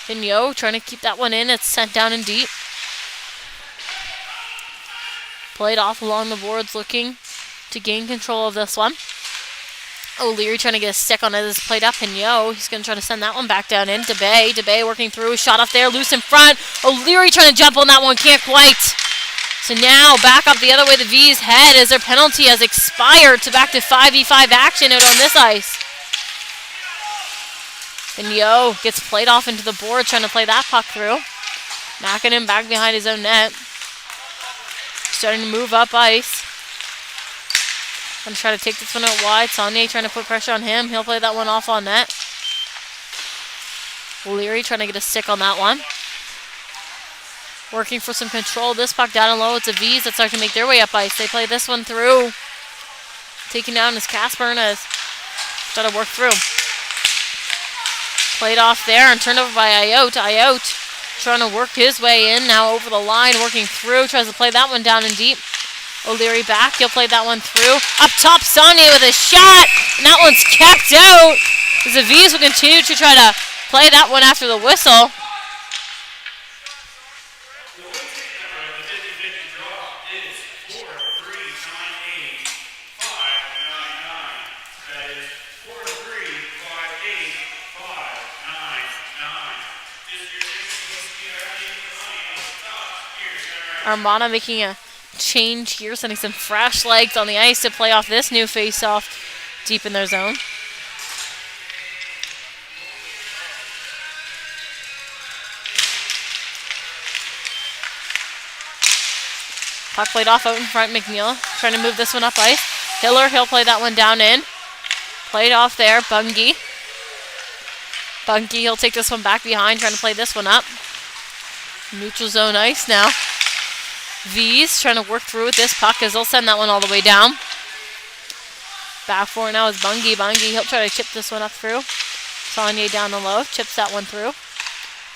Vigneault trying to keep that one in. It's sent down and deep. Played off along the boards, looking to gain control of this one. O'Leary trying to get a stick on it. It's played up. Vigneault, he's going to try to send that one back down in. DeBay. DeBay working through. Shot off there. Loose in front. O'Leary trying to jump on that one. Can't quite. So now back up the other way. The V's head as their penalty has expired. To back to 5v5 action out on this ice. Vigneault gets played off into the board, trying to play that puck through. Knocking him back behind his own net. Starting to move up ice. Gonna try to take this one out wide. Saunier trying to put pressure on him. He'll play that one off on net. Leary trying to get a stick on that one. Working for some control. This puck down and low. It's the V's that start to make their way up ice. They play this one through. Taking down is Casper and has got to work through. Played off there and turned over by Ayotte. Ayotte trying to work his way in. Now over the line, working through. Tries to play that one down and deep. O'Leary back. He'll play that one through. Up top, Saunier with a shot. And that one's kept out. As the V's will continue to try to play that one after the whistle. Armada making a change here, sending some fresh legs on the ice to play off this new face-off deep in their zone. Puck played off out in front. McNeil trying to move this one up ice. Hiller, he'll play that one down in. Played off there. Bungie. He'll take this one back behind, trying to play this one up. Neutral zone ice now. V's trying to work through with this puck as they'll send that one all the way down. Back for it now is Bungie. He'll try to chip this one up through. Saunier down the low, chips that one through.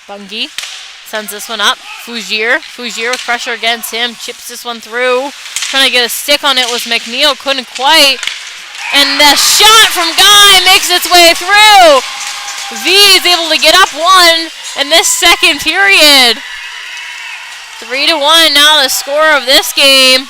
Bungie sends this one up. Fougier with pressure against him, chips this one through. Trying to get a stick on it was McNeil, couldn't quite. And the shot from Guy makes its way through. V is able to get up one in this second period. 3-1 now the score of this game.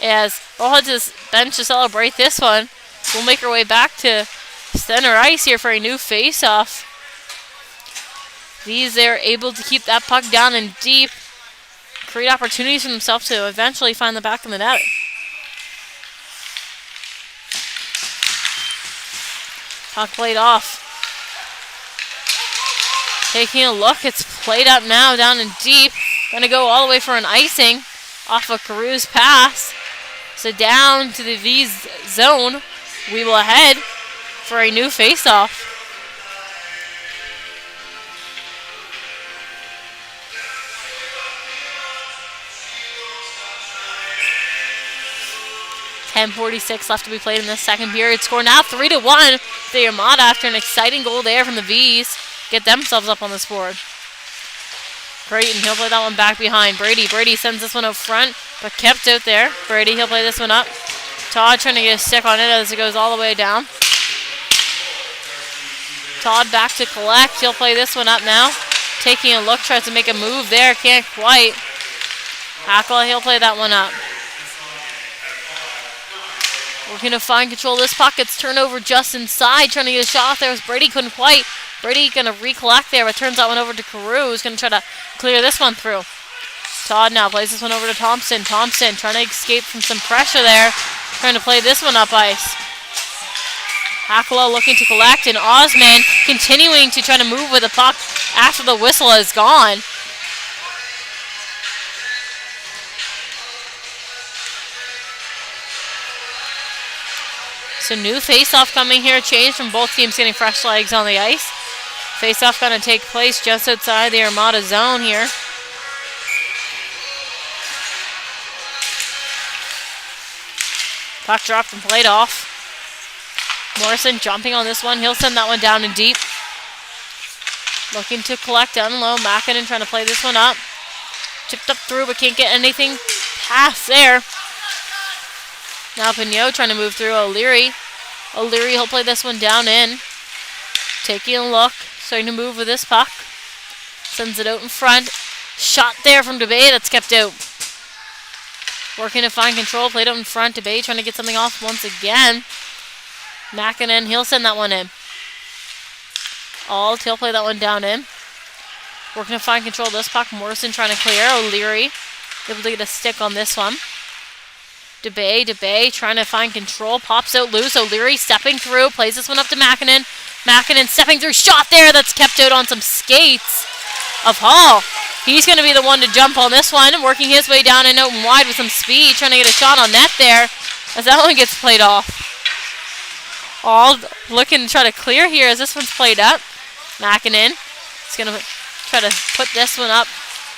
As we'll head to the bench to celebrate this one. We'll make our way back to center ice here for a new face-off. These are able to keep that puck down and deep. Create opportunities for themselves to eventually find the back of the net. Puck played off. Taking a look, it's played up now, down and deep. Gonna go all the way for an icing off of Caru's pass. So down to the V's zone, we will head for a new face-off. .46 left to be played in the second period. Score now 3-1. The Armada, after an exciting goal there from the V's, get themselves up on this board. Creighton, he'll play that one back behind. Brady sends this one up front, but kept out there. Brady, he'll play this one up. Todd trying to get a stick on it as it goes all the way down. Todd back to collect. He'll play this one up now. Taking a look, tries to make a move there. Can't quite. Hackle, he'll play that one up. We're going to find control of this puck. It's turnover just inside. Trying to get a shot there. Brady couldn't quite. Brady going to recollect there, but turns that one over to Carew, who's going to try to clear this one through. Todd now plays this one over to Thompson. Thompson trying to escape from some pressure there. Trying to play this one up ice. Hacklow looking to collect, and Osman continuing to try to move with the puck after the whistle is gone. So new face-off coming here. Change from both teams getting fresh legs on the ice. Face-off going to take place just outside the Armada zone here. Puck dropped and played off. Morrison jumping on this one. He'll send that one down and deep. Looking to collect down low. Makinen trying to play this one up. Tipped up through but can't get anything past there. Now Pignot trying to move through O'Leary. O'Leary, he'll play this one down in. Taking a look. Starting to move with this puck. Sends it out in front. Shot there from DeBay. That's kept out. Working to find control. Played out in front. DeBay trying to get something off once again. Makinen, he'll send that one in. Alt, he'll play that one down in. Working to find control of this puck. Morrison trying to clear. O'Leary able to get a stick on this one. DeBay trying to find control. Pops out loose. O'Leary stepping through. Plays this one up to Makinen. Makinen stepping through. Shot there. That's kept out on some skates of Hall. He's going to be the one to jump on this one. Working his way down and out and wide with some speed. Trying to get a shot on net there as that one gets played off. All looking to try to clear here as this one's played up. Makinen is going to try to put this one up.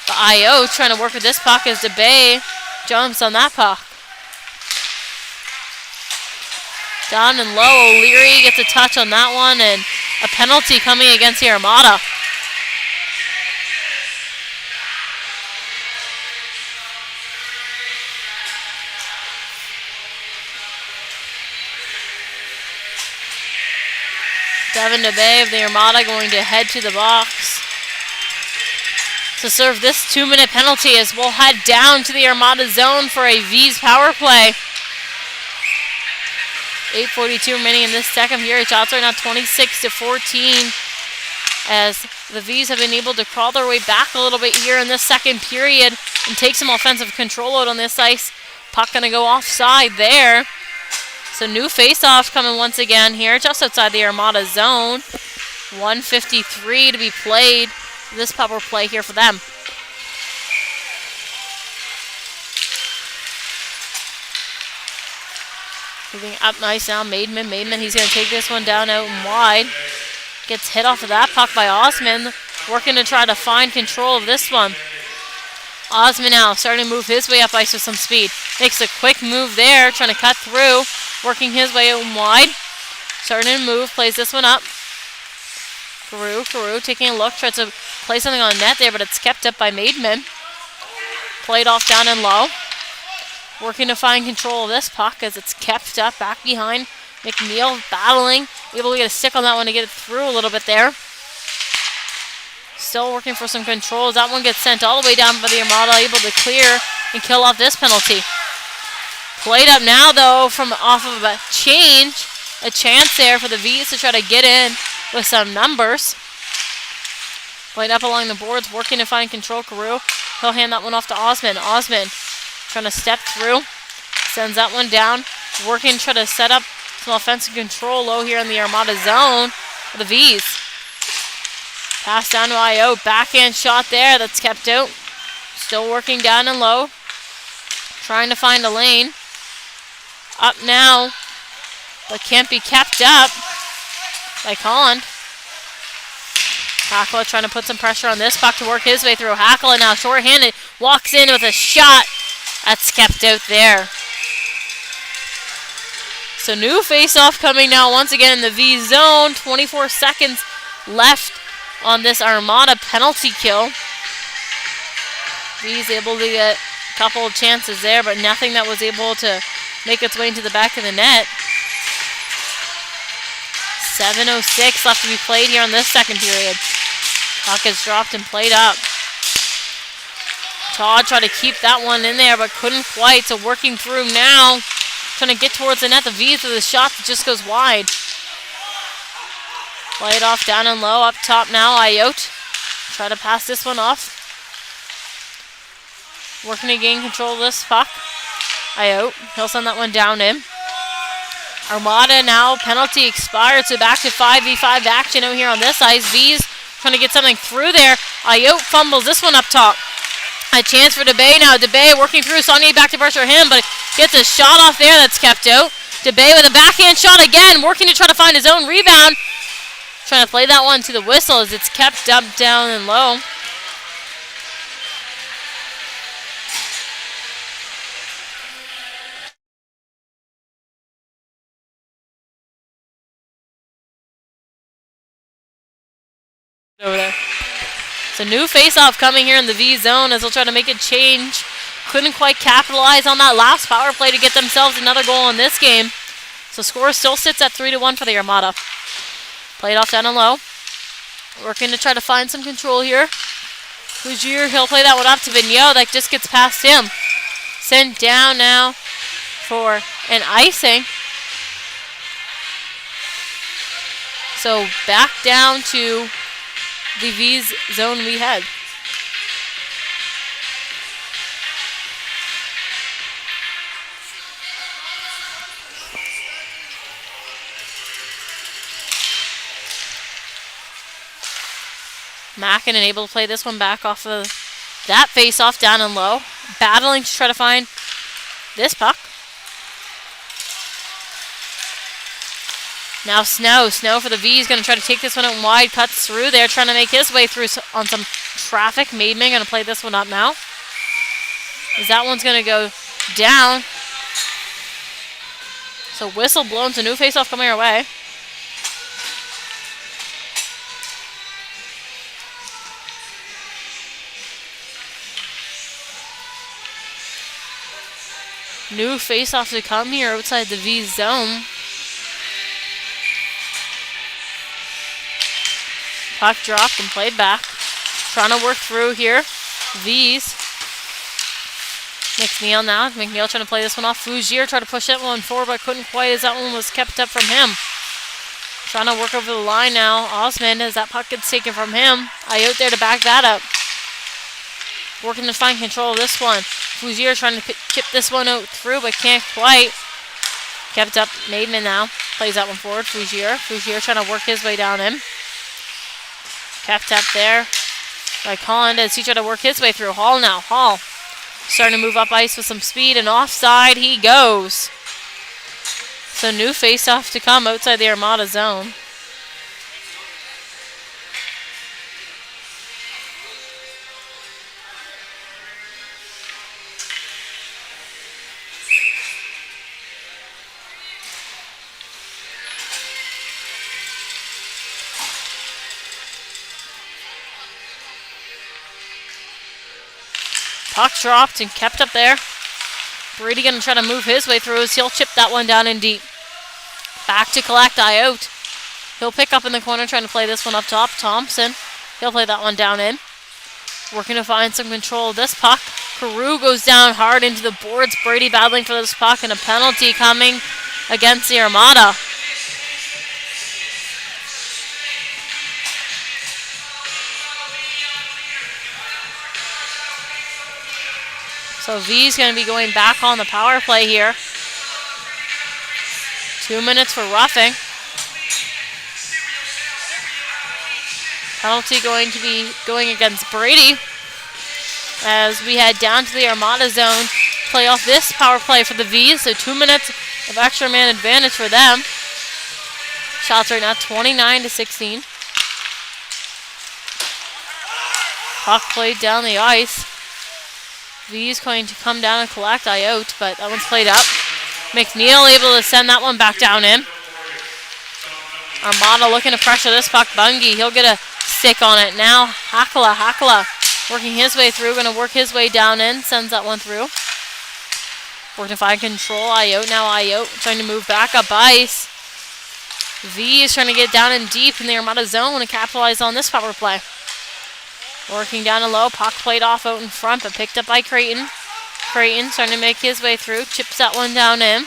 The IO trying to work with this puck as DeBay jumps on that puck. Down and low, O'Leary gets a touch on that one, and a penalty coming against the Armada. Devin DeBay of the Armada going to head to the box to serve this 2-minute penalty as we'll head down to the Armada zone for a V's power play. 8:42 remaining in this second period. Shots right now 26-14 as the V's have been able to crawl their way back a little bit here in this second period and take some offensive control out on this ice. Puck going to go offside there. So new face-off coming once again here just outside the Armada zone. 1:53 to be played. This power play here for them. Moving up nice now, Maidman. Maidman, he's going to take this one down out and wide. Gets hit off of that puck by Osman. Working to try to find control of this one. Osman now starting to move his way up ice with some speed. Makes a quick move there, trying to cut through. Working his way out and wide. Starting to move, plays this one up. Carew taking a look, tries to play something on net there, but it's kept up by Maidman. Played off down and low. Working to find control of this puck as it's kept up back behind. McNeil battling. Able to get a stick on that one to get it through a little bit there. Still working for some control as that one gets sent all the way down by the Armada. Able to clear and kill off this penalty. Played up now though from off of a change. A chance there for the V's to try to get in with some numbers. Played up along the boards. Working to find control. Carew. He'll hand that one off to Osman. Osman trying to step through. Sends that one down. Working, try to set up some offensive control low here in the Armada zone for the V's. Pass down to IO. Backhand shot there. That's kept out. Still working down and low. Trying to find a lane. Up now. But can't be kept up by Holland. Hackla trying to put some pressure on this puck to work his way through. Hackla now short-handed. Walks in with a shot. That's kept out there. So new face-off coming now once again in the V zone. 24 seconds left on this Armada penalty kill. V's able to get a couple of chances there, but nothing that was able to make its way into the back of the net. 7:06 left to be played here in this second period. Puck is dropped and played up. Todd tried to keep that one in there, but couldn't quite. So working through now, trying to get towards the net. The V's with a shot that just goes wide. Play it off down and low. Up top now, Ayotte. Try to pass this one off. Working to gain control of this puck. Ayotte, he'll send that one down in. Armada now, penalty expired, so back to 5v5 action out here on this ice. V's trying to get something through there. Ayotte fumbles this one up top. A chance for DeBay now. DeBay working through. Saunier back to pressure him, but gets a shot off there that's kept out. DeBay with a backhand shot again, working to try to find his own rebound. Trying to play that one to the whistle as it's kept up, down, and low. Over there. It's a new face-off coming here in the V zone as they'll try to make a change. Couldn't quite capitalize on that last power play to get themselves another goal in this game. So score still sits at 3-1 for the Armada. Played off down and low. Working to try to find some control here. Voyageurs, he'll play that one up to Vigneault. That just gets past him. Sent down now for an icing. So back down to the V's zone we had. Mackin able to play this one back off of that face-off down and low. Battling to try to find this puck. Now Snow for the V is going to try to take this one out wide. Cuts through there, trying to make his way through on some traffic. Maidman going to play this one up now. As that one's going to go down. So whistle blown, so new face-off coming our way. New face-off to come here outside the V zone. Puck dropped and played back. Trying to work through here. V's. McNeil now. McNeil trying to play this one off. Voyageurs tried to push that one forward, but couldn't quite as that one was kept up from him. Trying to work over the line now. Osmond as that puck gets taken from him. Ayotte there to back that up. Working to find control of this one. Voyageurs trying to chip this one out through, but can't quite. Kept up. Maidman now. Plays that one forward. Voyageurs trying to work his way down in. Kept up there by Collin as he tried to work his way through. Hall now. Hall starting to move up ice with some speed, and offside he goes. So new face-off to come outside the Armada zone. Puck dropped and kept up there. Brady going to try to move his way through as he'll chip that one down in deep. Back to collect Ayotte. He'll pick up in the corner trying to play this one up top. Thompson, he'll play that one down in. Working to find some control of this puck. Carew goes down hard into the boards. Brady battling for this puck and a penalty coming against the Armada. So V's going to be going back on the power play here. 2 minutes for roughing. Penalty going to be going against Brady as we head down to the Armada zone. Play off this power play for the V's. So 2 minutes of extra man advantage for them. Shots right now 29-16. Puck played down the ice. V's going to come down and collect Ayotte, but that one's played up. McNeil able to send that one back down in. Armada looking to pressure this puck. Bungie, he'll get a stick on it now. Hakala working his way through, going to work his way down in, sends that one through. Working to find control. Ayotte now. Ayotte trying to move back up ice. V is trying to get down and deep in the Armada zone and capitalize on this power play. Working down and low. Puck played off out in front, but picked up by Creighton. Creighton starting to make his way through. Chips that one down in.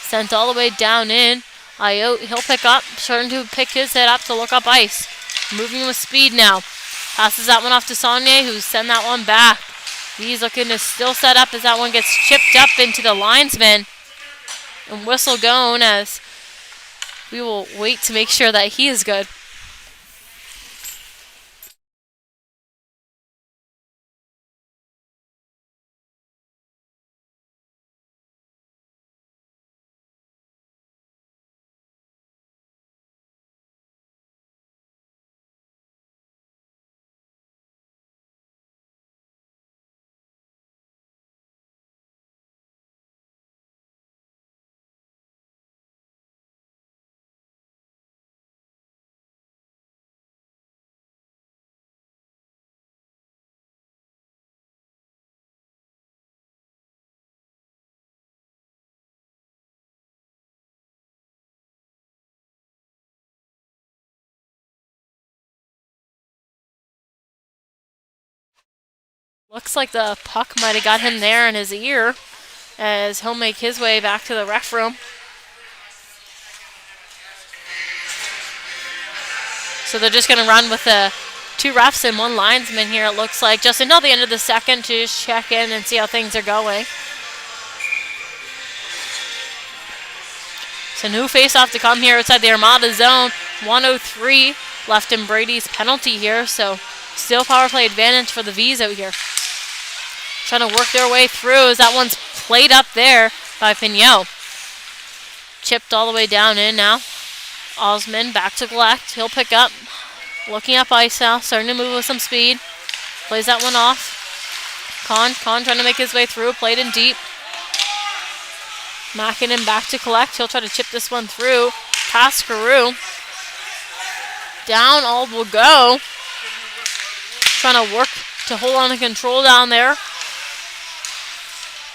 Sent all the way down in. Ayotte, he'll pick up. Starting to pick his head up to look up ice. Moving with speed now. Passes that one off to Saunier, who sent that one back. He's looking to still set up as that one gets chipped up into the linesman. And whistle going as we will wait to make sure that he is good. Looks like the puck might have got him there in his ear as he'll make his way back to the ref room. So they're just going to run with the 2 refs and 1 linesman here, it looks like, just until the end of the second to just check in and see how things are going. So new face-off to come here outside the Armada zone. 1:03 left in Brady's penalty here, so still power play advantage for the V's out here. Trying to work their way through as that one's played up there by Pignot. Chipped all the way down in now. Osmond back to collect. He'll pick up. Looking up ice now. Starting to move with some speed. Plays that one off. Con trying to make his way through. Played in deep. Mackinnon back to collect. He'll try to chip this one through. Pass Carew. Down all will go. Trying to work to hold on to control down there.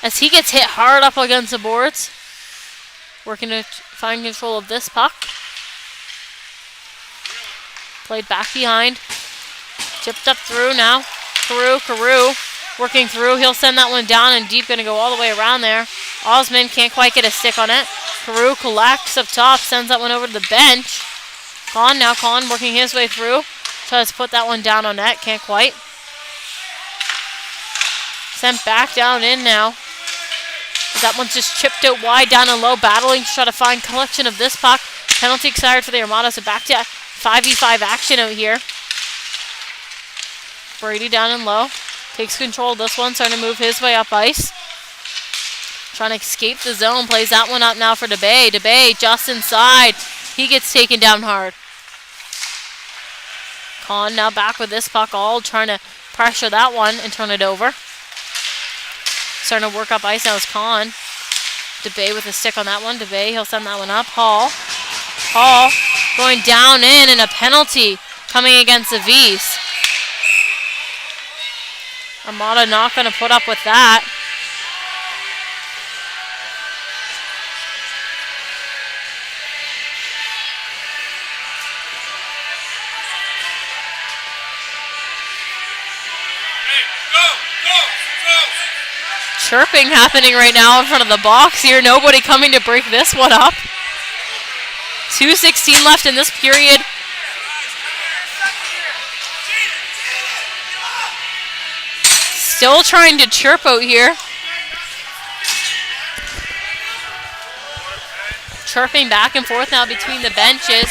As he gets hit hard up against the boards. Working to find control of this puck. Played back behind. Chipped up through now. Carew. Working through. He'll send that one down and deep. Going to go all the way around there. Osmond can't quite get a stick on it. Carew collects up top. Sends that one over to the bench. Con working his way through. Tries to put that one down on net. Can't quite. Sent back down in now. That one's just chipped out wide down and low. Battling to try to find collection of this puck. Penalty expired for the Armada. So back to 5v5 action out here. Brady down and low. Takes control of this one. Starting to move his way up ice. Trying to escape the zone. Plays that one up now for DeBay. DeBay just inside. He gets taken down hard. Con now back with this puck. All trying to pressure that one and turn it over. Starting to work up ice now is Con. DeBay with a stick on that one. DeBay, he'll send that one up. Hall going down in and a penalty coming against the V's. Armada not going to put up with that. Chirping happening right now in front of the box here. Nobody coming to break this one up. 2:16 left in this period. Still trying to chirp out here. Chirping back and forth now between the benches.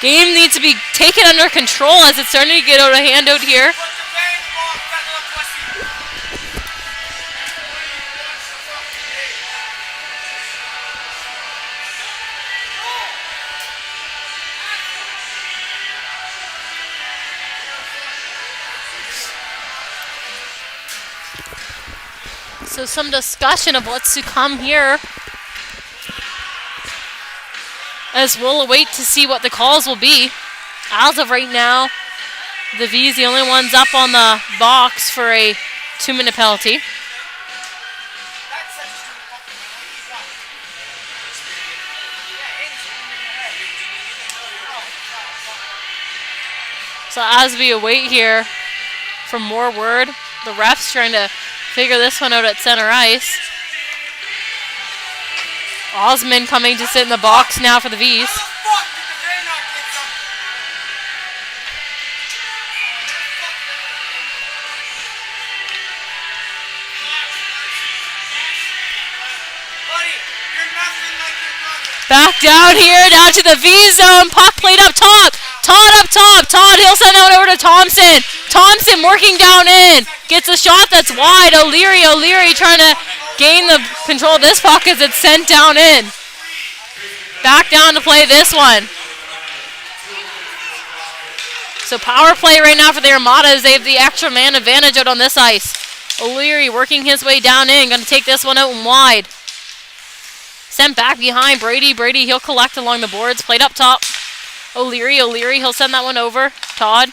Game needs to be taken under control as it's starting to get out of hand out here. So some discussion of what's to come here. as we'll wait to see what the calls will be. As of right now, the V's the only ones up on the box for a 2-minute penalty. So as we await here for more word, the ref's trying to figure this one out at center ice. Osmond coming to sit in the box now for the V's. Back down here, down to the V zone. Puck played up top. Todd up top. Todd, he'll send that one over to Thompson. Thompson working down in. Gets a shot that's wide. O'Leary trying to gain the control of this puck as it's sent down in. Back down to play this one. So power play right now for the Armada as they have the extra man advantage out on this ice. O'Leary working his way down in. Going to take this one out and wide. Sent back behind Brady. Brady, he'll collect along the boards. Played up top. O'Leary, he'll send that one over. Todd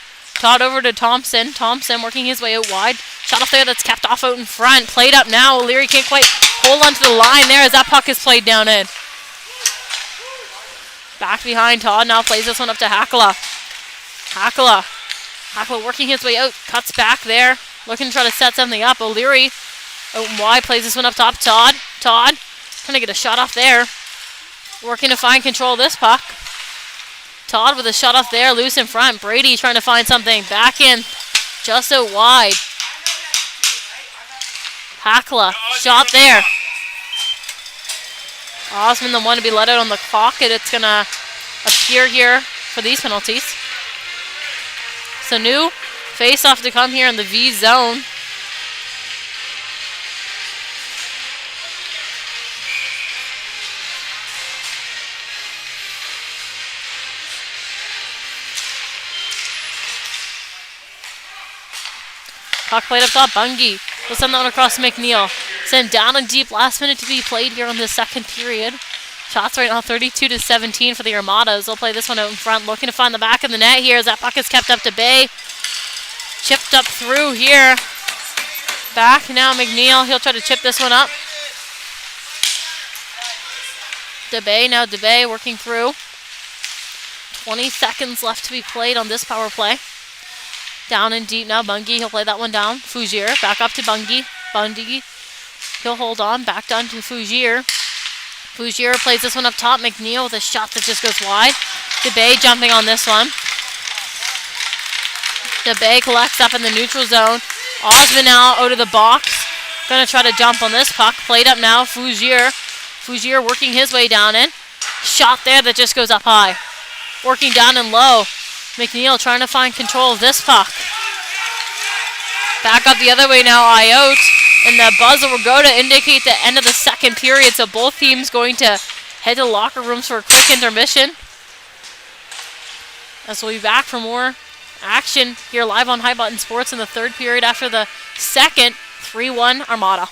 over to Thompson. Thompson working his way out wide. Shot off there that's kept off out in front. Played up now. O'Leary can't quite hold onto the line there as that puck is played down in. Back behind Todd now plays this one up to Hakala. Hakala working his way out. Cuts back there. Looking to try to set something up. O'Leary out and wide plays this one up top. Todd trying to get a shot off there. Working to find control of this puck. Todd with a shot off there, loose in front. Brady trying to find something. Back in, just out wide. Hakala, shot there. Osmond the one to be let out on the pocket. It's going to appear here for these penalties. So new face-off to come here in the V zone. Puck played up top, Bungie. We'll send that one across to McNeil. Send down and deep, last minute to be played here in the second period. Shots right now 32-17 for the Armadas. They'll play this one out in front, looking to find the back of the net here as that puck is kept up to Bay. Chipped up through here. Back now, McNeil. He'll try to chip this one up. DeBay working through. 20 seconds left to be played on this power play. Down and deep now, Bungie. He'll play that one down. Fougier, back up to Bungie. He'll hold on, back down to Fougier. Fougier plays this one up top. McNeil with a shot that just goes wide. DeBay jumping on this one. DeBay collects up in the neutral zone. Osmond now out of the box. Gonna try to jump on this puck. Played up now, Fougier. Fougier working his way down in. Shot there that just goes up high. Working down and low. McNeil trying to find control of this puck. Back up the other way now, Iot. And the buzzer will go to indicate the end of the second period. So both teams going to head to locker rooms for a quick intermission. As we'll be back for more action here live on High Button Sports in the third period after the second. 3-1 Armada.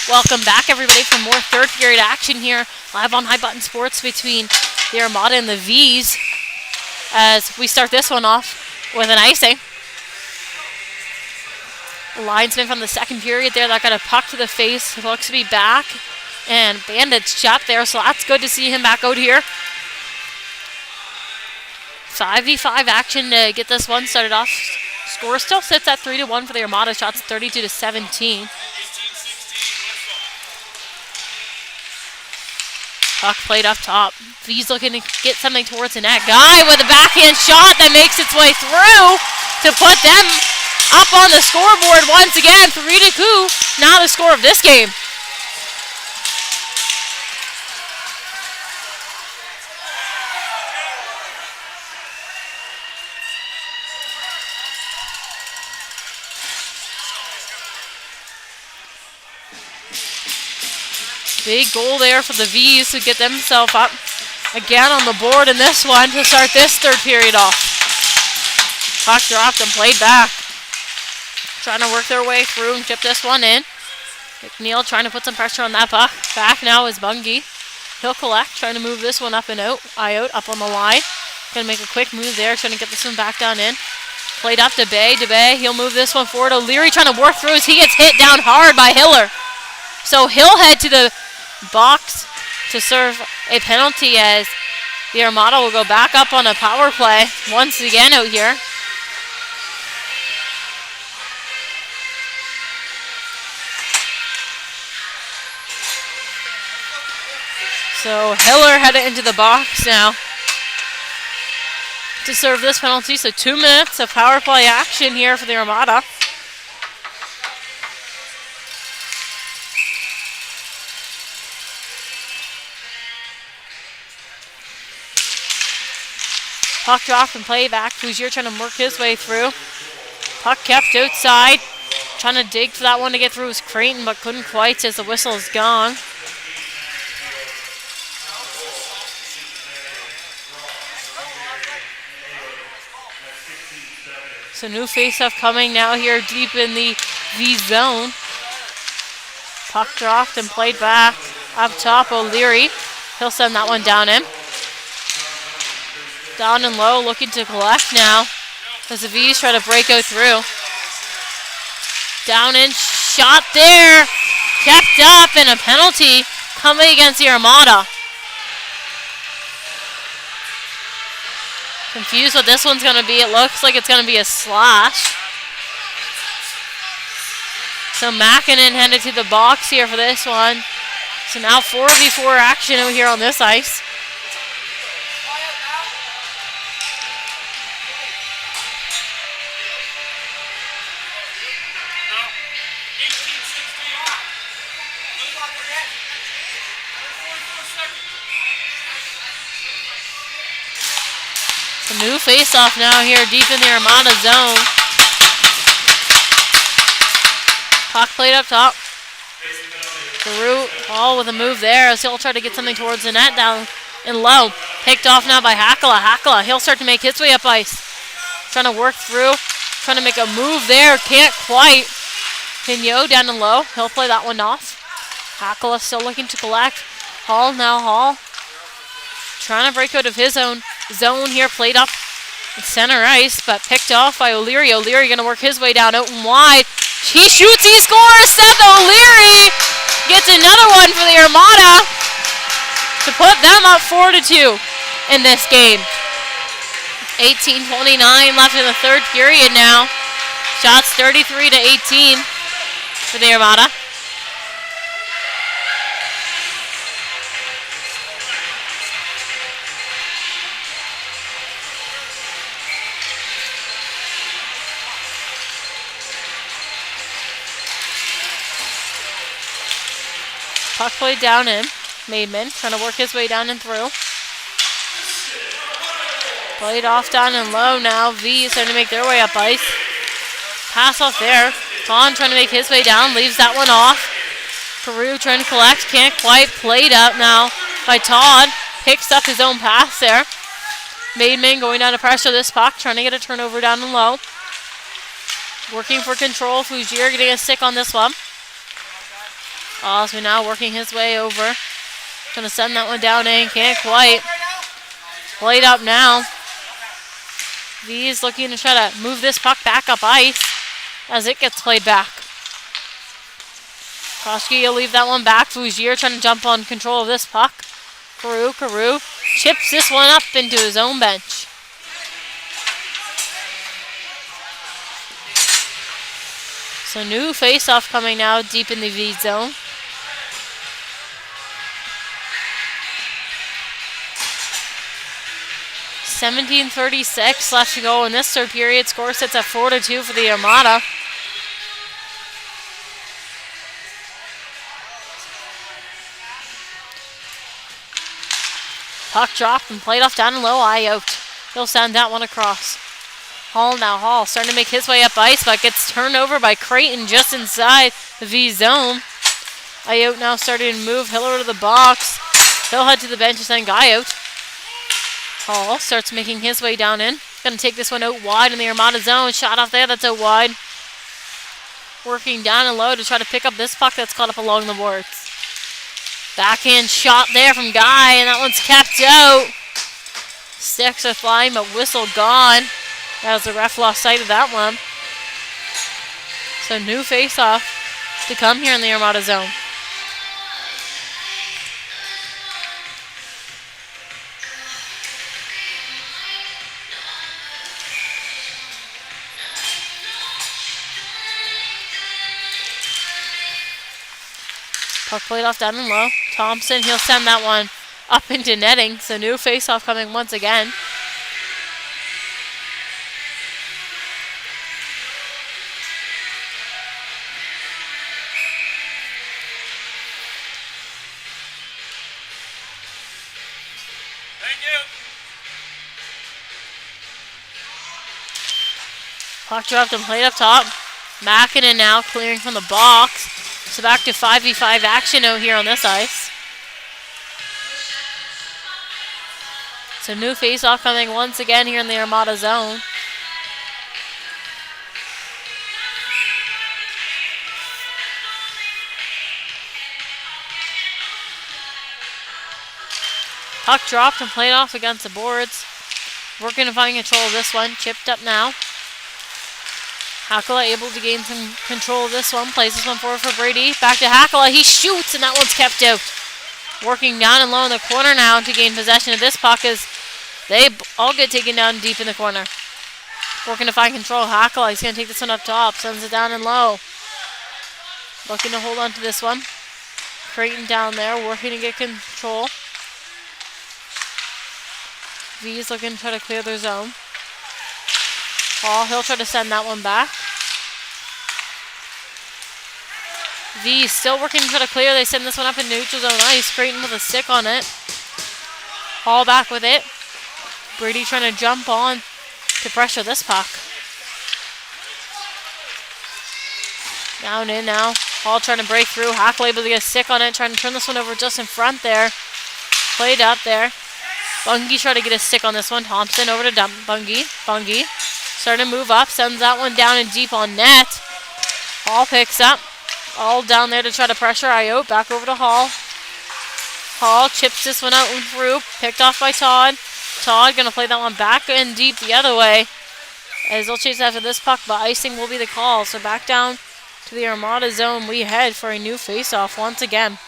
Welcome back, everybody, for more third period action here live on High Button Sports between the Armada and the V's as we start this one off with an icing. Linesman from the second period there that got a puck to the face. Looks to be back and bandaged up there, so that's good to see him back out here. 5v5 action to get this one started off. Score still sits at 3-1 for the Armada. Shots 32-17. Puck played up top. V's looking to get something towards the net. Guy with a backhand shot that makes its way through to put them up on the scoreboard once again. 3-2. Now the score of this game. Big goal there for the V's to get themselves up again on the board in this one to start this third period off. Puck dropped and played back. Trying to work their way through and chip this one in. McNeil trying to put some pressure on that puck. Back now is Bungie. He'll collect, trying to move this one up and out. Out up on the line. Gonna make a quick move there, trying to get this one back down in. Played up to Bay. He'll move this one forward. O'Leary trying to work through as he gets hit down hard by Hiller. So he'll head to the box to serve a penalty as the Armada will go back up on a power play once again out here. So Hiller headed into the box now to serve this penalty. So 2 minutes of power play action here for the Armada. Puck dropped and play back. Voyageurs trying to work his way through. Puck kept outside. Trying to dig for that one to get through was Creighton, but couldn't quite as the whistle is gone. So new faceoff coming now here deep in the V zone. Puck dropped and played back. Up top, O'Leary. He'll send that one down in. Down and low, looking to collect now as the V's try to break out through. Down in, shot there. Kept up, and a penalty coming against the Armada. Confused what this one's going to be. It looks like it's going to be a slash. So Mackinnon headed to the box here for this one. So now 4v4 action out here on this ice. A new face-off now here deep in the Armada zone. Puck played up top. Giroux all with a move there as he'll try to get something towards the net down and low. Picked off now by Hakala. He'll start to make his way up ice. Trying to work through. Trying to make a move there. Can't quite. Pignot down and low. He'll play that one off. Hakala still looking to collect. Hall. Trying to break out of his own zone here. Played up in center ice, but picked off by O'Leary. O'Leary going to work his way down out and wide. He shoots, he scores! Seth O'Leary gets another one for the Armada to put them up 4-2 in this game. 18:29 left in the third period now. Shots 33-18 for the Armada. Puck played down in. Maidman trying to work his way down and through. Played off down and low now. V is starting to make their way up ice. Pass off there. Vaughn trying to make his way down. Leaves that one off. Carew trying to collect. Can't quite. Played up now by Todd. Picks up his own pass there. Maidman going down to pressure this puck. Trying to get a turnover down and low. Working for control. Voyageurs getting a stick on this one. Osby now working his way over. Trying to send that one down in. Can't quite. Played up now. V's looking to try to move this puck back up ice as it gets played back. Koski will leave that one back. Fougier trying to jump on control of this puck. Carew chips this one up into his own bench. So new face-off coming now deep in the V zone. .17:36 left to go in this third period. Score sits at 4-2 for the Armada. Puck dropped and played off down and low. Eye out. He'll send that one across. Hall now. Hall starting to make his way up ice, but gets turned over by Creighton just inside the V zone. Eye out now starting to move. Hill over to the box. He'll head to the bench and send Guy out. Hall starts making his way down in. Going to take this one out wide in the Armada zone. Shot off there. That's out wide. Working down and low to try to pick up this puck that's caught up along the boards. Backhand shot there from Guy, and that one's kept out. Sticks are flying, but whistle gone. As the ref lost sight of that one. So new face-off to come here in the Armada zone. Puck played off down and low. Thompson, he'll send that one up into netting. So new face-off coming once again. Thank you. Puck dropped and played up top. Makinen now clearing from the box. So back to 5v5 action out here on this ice. So new face-off coming once again here in the Armada zone. Puck dropped and played off against the boards. Working to find control of this one. Chipped up now. Hakala able to gain some control of this one. Plays this one forward for Brady. Back to Hakala. He shoots, and that one's kept out. Working down and low in the corner now to gain possession of this puck as they all get taken down deep in the corner. Working to find control. Hakala, he's going to take this one up top. Sends it down and low. Looking to hold on to this one. Creighton down there. Working to get control. V's looking to try to clear their zone. Hall, he'll try to send that one back. V still working to try to clear. They send this one up in neutral zone ice. Creighton with a stick on it. Hall back with it. Brady trying to jump on to pressure this puck. Down in now. Hall trying to break through. Hackle able to get a stick on it. Trying to turn this one over just in front there. Played up there. Bungie trying to get a stick on this one. Thompson over to Bungie. Starting to move up. Sends that one down and deep on net. Hall picks up. All down there to try to pressure Iot. Back over to Hall. Hall chips this one out and through. Picked off by Todd. Todd going to play that one back and deep the other way. As they'll chase after this puck, but icing will be the call. So back down to the Armada zone. We head for a new face-off once again.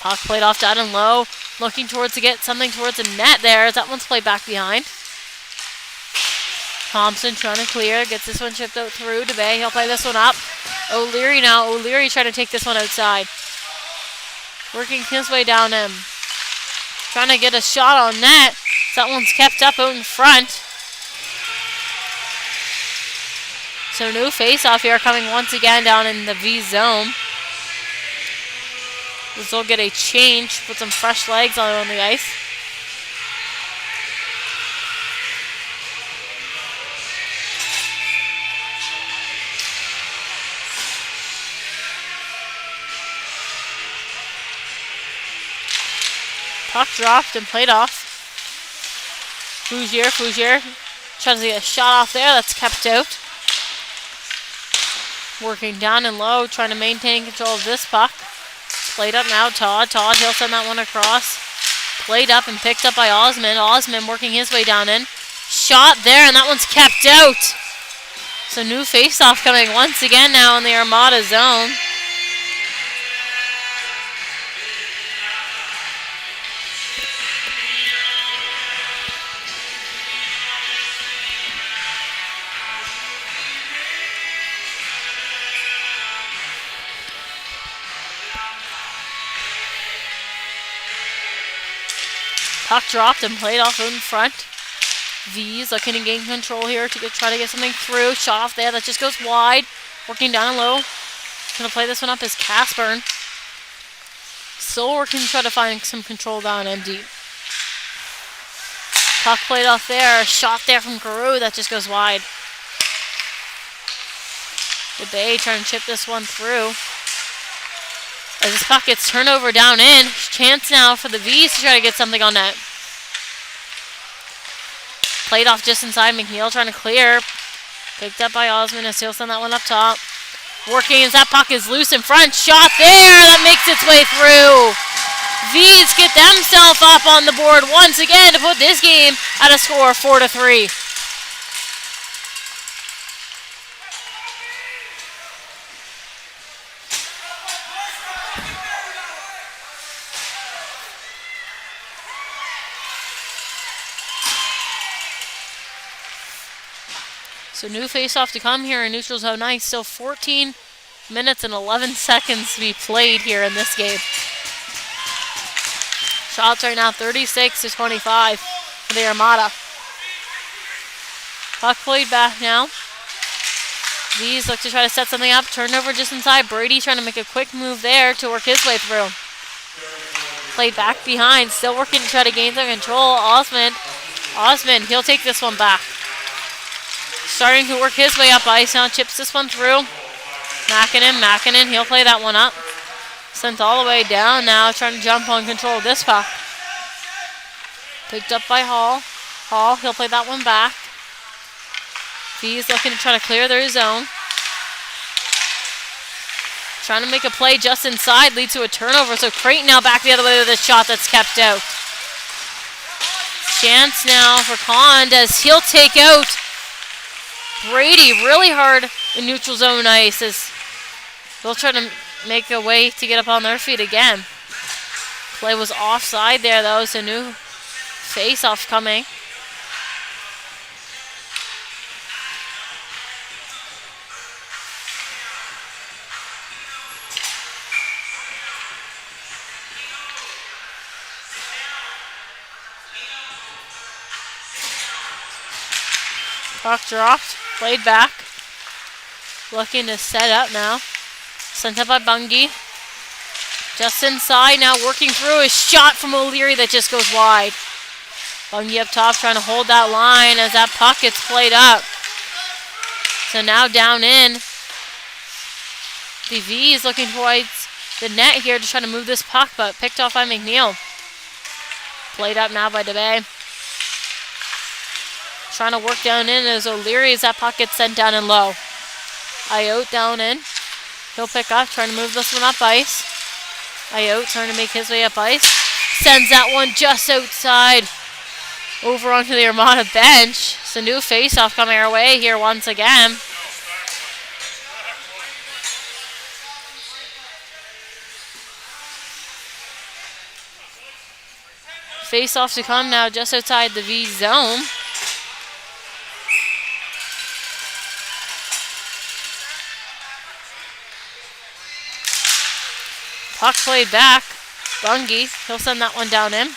Puck played off down and low. Looking towards to get something towards the net there. That one's played back behind. Thompson trying to clear. Gets this one chipped out through. DeBay, he'll play this one up. O'Leary now. O'Leary trying to take this one outside. Working his way down him. Trying to get a shot on net. That one's kept up out in front. So new face-off here coming once again down in the V zone. This will get a change, put some fresh legs on the ice. Puck dropped and played off. Fougere tries to get a shot off there. That's kept out. Working down and low, trying to maintain control of this puck. Played up now, Todd, he'll send that one across. Played up and picked up by Osmond. Osmond working his way down in. Shot there, and that one's kept out. So new face-off coming once again now in the Armada zone. Puck dropped and played off in front. V's looking to gain control here to try to get something through. Shot off there, that just goes wide. Working down and low. Gonna play this one up is Casper. Still working to try to find some control down and deep. Puck played off there. Shot there from Carew, that just goes wide. The Bay trying to chip this one through. As this puck gets turned over down in. Chance now for the V's to try to get something on net. Played off just inside. McNeil trying to clear. Picked up by Osmond as he'll send that one up top. Working as that puck is loose in front. Shot there. That makes its way through. V's get themselves up on the board once again to put this game at a score of 4-3. So new face-off to come here in neutral zone ice. Still 14 minutes and 11 seconds to be played here in this game. Shots right now 36-25 for the Armada. Puck played back now. These look to try to set something up. Turnover just inside. Brady trying to make a quick move there to work his way through. Played back behind. Still working to try to gain some control. Osmond, he'll take this one back. Starting to work his way up ice now. Chips this one through. Mackinnon, he'll play that one up. Sent all the way down now. Trying to jump on control of this puck. Picked up by Hall. He'll play that one back. He's looking to try to clear their zone. Trying to make a play just inside. Leads to a turnover. So Creighton now back the other way with a shot that's kept out. Chance now for Conn as he'll take out Brady really hard in neutral zone ice as they'll try to make a way to get up on their feet again. Play was offside there though, so new face-off coming. Puck dropped. Played back. Looking to set up now. Sent up by Bungie. Just inside now, working through a shot from O'Leary that just goes wide. Bungie up top trying to hold that line as that puck gets played up. So now down in. The V is looking towards the net here to try to move this puck, but picked off by McNeil. Played up now by DeBay. Trying to work down in as O'Leary as that puck gets sent down and low. Ayotte down in. He'll pick up, trying to move this one up ice. Ayotte trying to make his way up ice. Sends that one just outside. Over onto the Armada bench. It's a new face-off coming our way here once again. Face-off to come now just outside the V zone. Puck played back. Bungie, he'll send that one down in.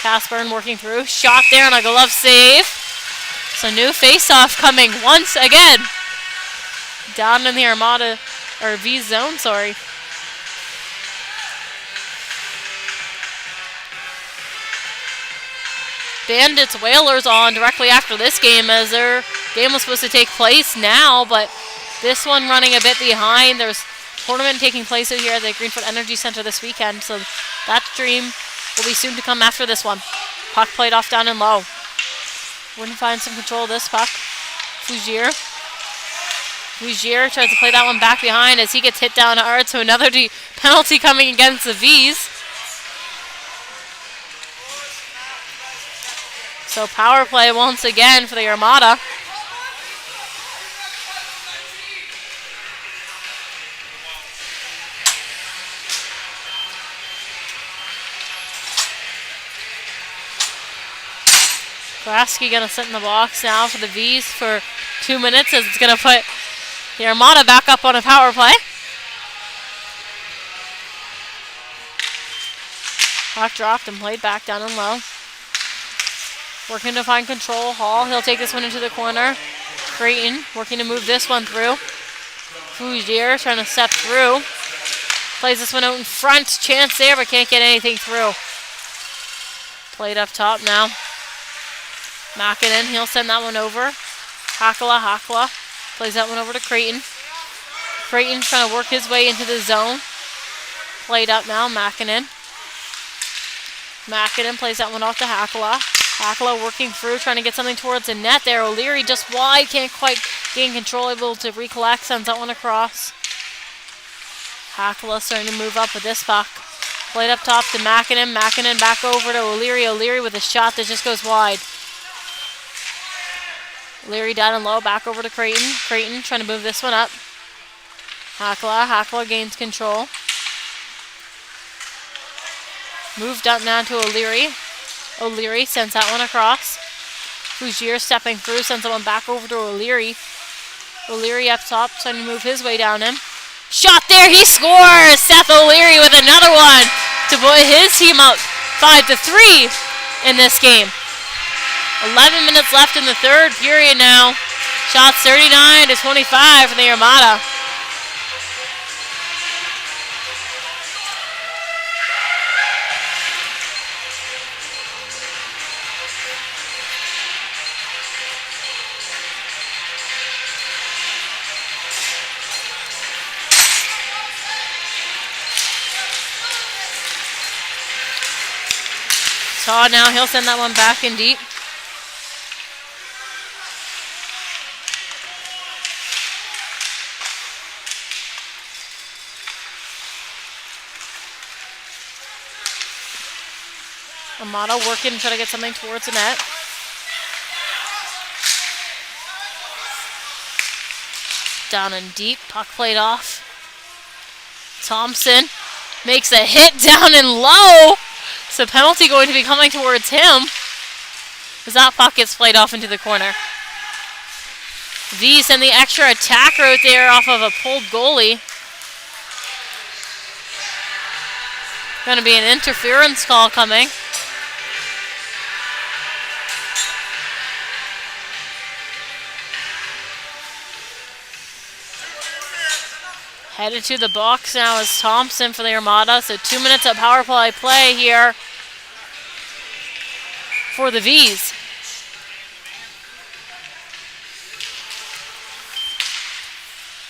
Casburn working through. Shot there and a glove save. So new face-off coming once again. Down in the Armada, or V zone, sorry. Bandits Whalers on directly after this game as their game was supposed to take place now, but this one running a bit behind. There's tournament taking place here at the Greenfoot Energy Center this weekend, so that stream will be soon to come after this one. Puck played off down and low. Wouldn't find some control of this puck. Voyageurs tries to play that one back behind as he gets hit down hard, so another penalty coming against the V's. So power play once again for the Armada. Grasky going to sit in the box now for the V's for 2 minutes as it's going to put the Armada back up on a power play. Puck dropped and played back down and low. Working to find control. Hall, he'll take this one into the corner. Creighton working to move this one through. Voyageurs trying to step through. Plays this one out in front. Chance there, but can't get anything through. Played up top now. Mackinnon, he'll send that one over. Hakala plays that one over to Creighton. Creighton trying to work his way into the zone. Played up now, Mackinnon plays that one off to Hakala. Hakala working through, trying to get something towards the net there. O'Leary just wide, can't quite gain control, able to recollect, sends that one across. Hakala starting to move up with this puck. Played up top to Mackinnon. Mackinnon back over to O'Leary. O'Leary with a shot that just goes wide. Leary down and low, back over to Creighton. Creighton trying to move this one up. Hakala gains control. Moved up now to O'Leary. O'Leary sends that one across. Voyageurs stepping through, sends that one back over to O'Leary. O'Leary up top, trying to move his way down him. Shot there, he scores! Seth O'Leary with another one to put his team up 5-3 in this game. 11 minutes left in the third period now. Shots 39-25 for the Armada. Todd now, he'll send that one back in deep. Armada working, trying to get something towards the net. Down and deep, puck played off. Thompson makes a hit down and low. So penalty going to be coming towards him as that puck gets played off into the corner. V send the extra attack route there off of a pulled goalie. Going to be an interference call coming. Headed to the box now is Thompson for the Armada. So 2 minutes of power play here for the V's.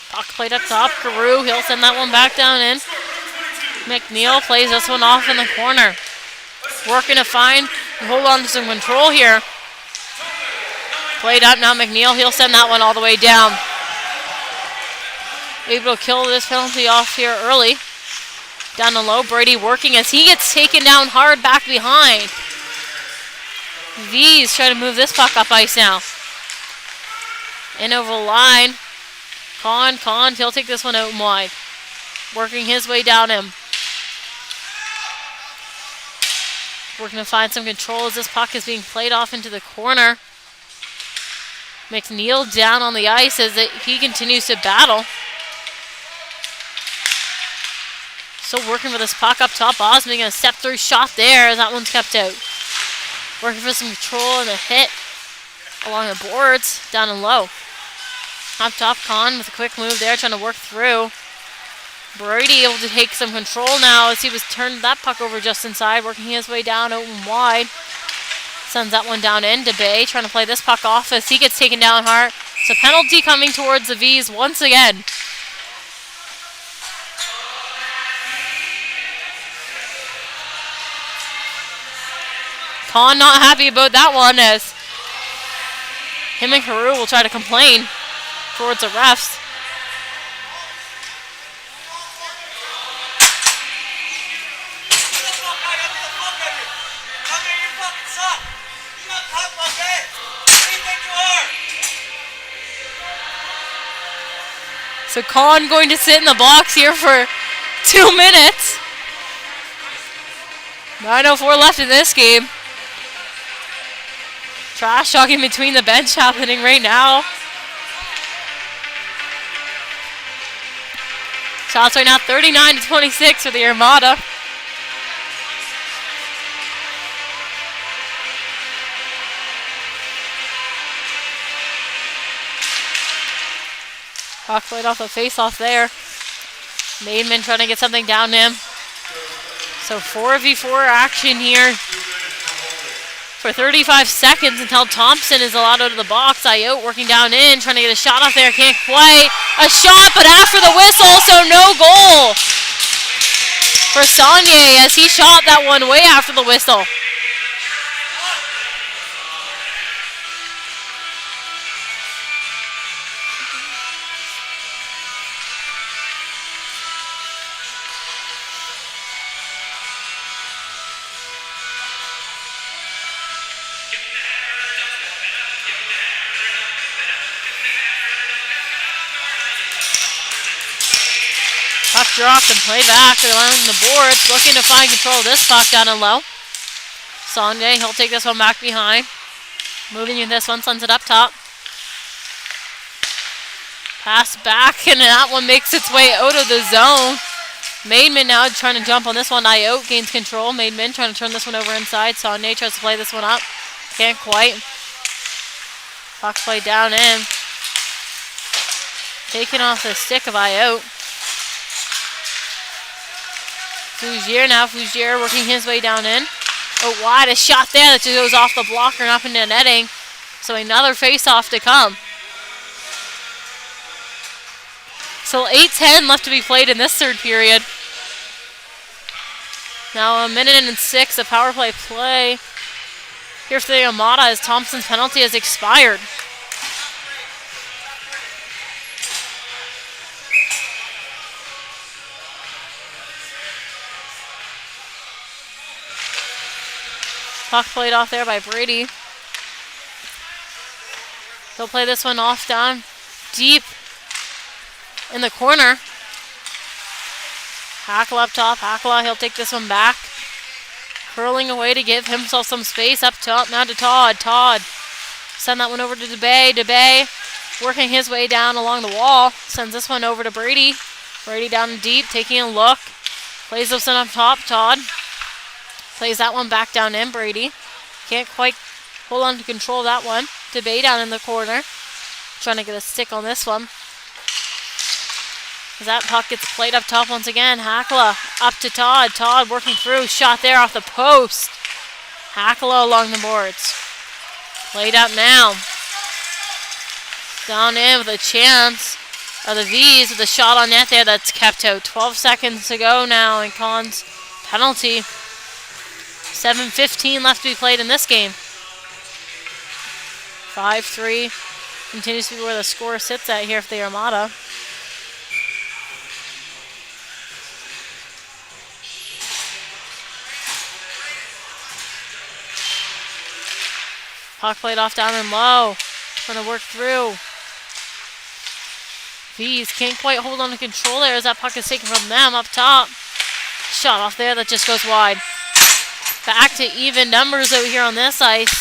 Puck played up top. Carew, he'll send that one back down in. McNeil plays this one off in the corner. Working to find and hold on to some control here. Played up now, McNeil. He'll send that one all the way down. Able to kill this penalty off here early. Down the low, Brady working as he gets taken down hard back behind. V's trying to move this puck up ice now. In over the line. Con, he'll take this one out and wide. Working his way down him. Working to find some control as this puck is being played off into the corner. McNeil down on the ice as he continues to battle. Still working for this puck up top. Osmond going to step through, shot there as that one's kept out. Working for some control and a hit along the boards, down and low. Up top, Con with a quick move there, trying to work through. Brady able to take some control now as he was turned that puck over just inside, working his way down out and wide. Sends that one down in. DeBay trying to play this puck off as he gets taken down hard. So penalty coming towards the V's once again. Khan not happy about that one as him and Carew will try to complain towards the refs. So Khan going to sit in the box here for 2 minutes. 9:04 left in this game. Trash talking between the bench happening right now. Shots right now 39-26 for the Armada. Puck played off the face-off there. Maidman trying to get something down to him. So 4v4 action here for 35 seconds until Thompson is allowed out of the box. Ayotte working down in, trying to get a shot off there. Can't quite. A shot, but after the whistle, so no goal for Saunier as he shot that one way after the whistle. Puck dropped and play back along the boards, looking to find control of this puck down and low. Saunier, he'll take this one back behind. Moving in this one, sends it up top. Pass back, and that one makes its way out of the zone. Maidman now trying to jump on this one. Ayotte gains control. Maidman trying to turn this one over inside. Saunier tries to play this one up. Can't quite. Puck play down in. Taken off the stick of Ayotte. Fougier working his way down in. Oh, wide, a shot there that just goes off the blocker and up into netting. So another face-off to come. So 8:10 left to be played in this third period. Now 1:06 of power play here for the Armada as Thompson's penalty has expired. Puck played off there by Brady. They'll play this one off down deep in the corner. Hackle up top. Hackle, he'll take this one back. Curling away to give himself some space up top. Now to Todd. Todd. Send that one over to DeBay. DeBay working his way down along the wall. Sends this one over to Brady. Brady down deep, taking a look. Plays this one up top. Todd. Plays that one back down in. Brady can't quite hold on to control of that one. DeBay down in the corner. Trying to get a stick on this one. As that puck gets played up top once again. Hackla up to Todd. Todd working through. Shot there off the post. Hackla along the boards. Played up now. Down in with a chance. Of the V's with a shot on net there that's kept out. 12 seconds to go now in Con's penalty. 7:15 left to be played in this game. 5-3 continues to be where the score sits at here for the Armada. Puck played off down and low. Trying to work through. V's can't quite hold on to control there as that puck is taken from them up top. Shot off there that just goes wide. Back to even numbers out here on this ice.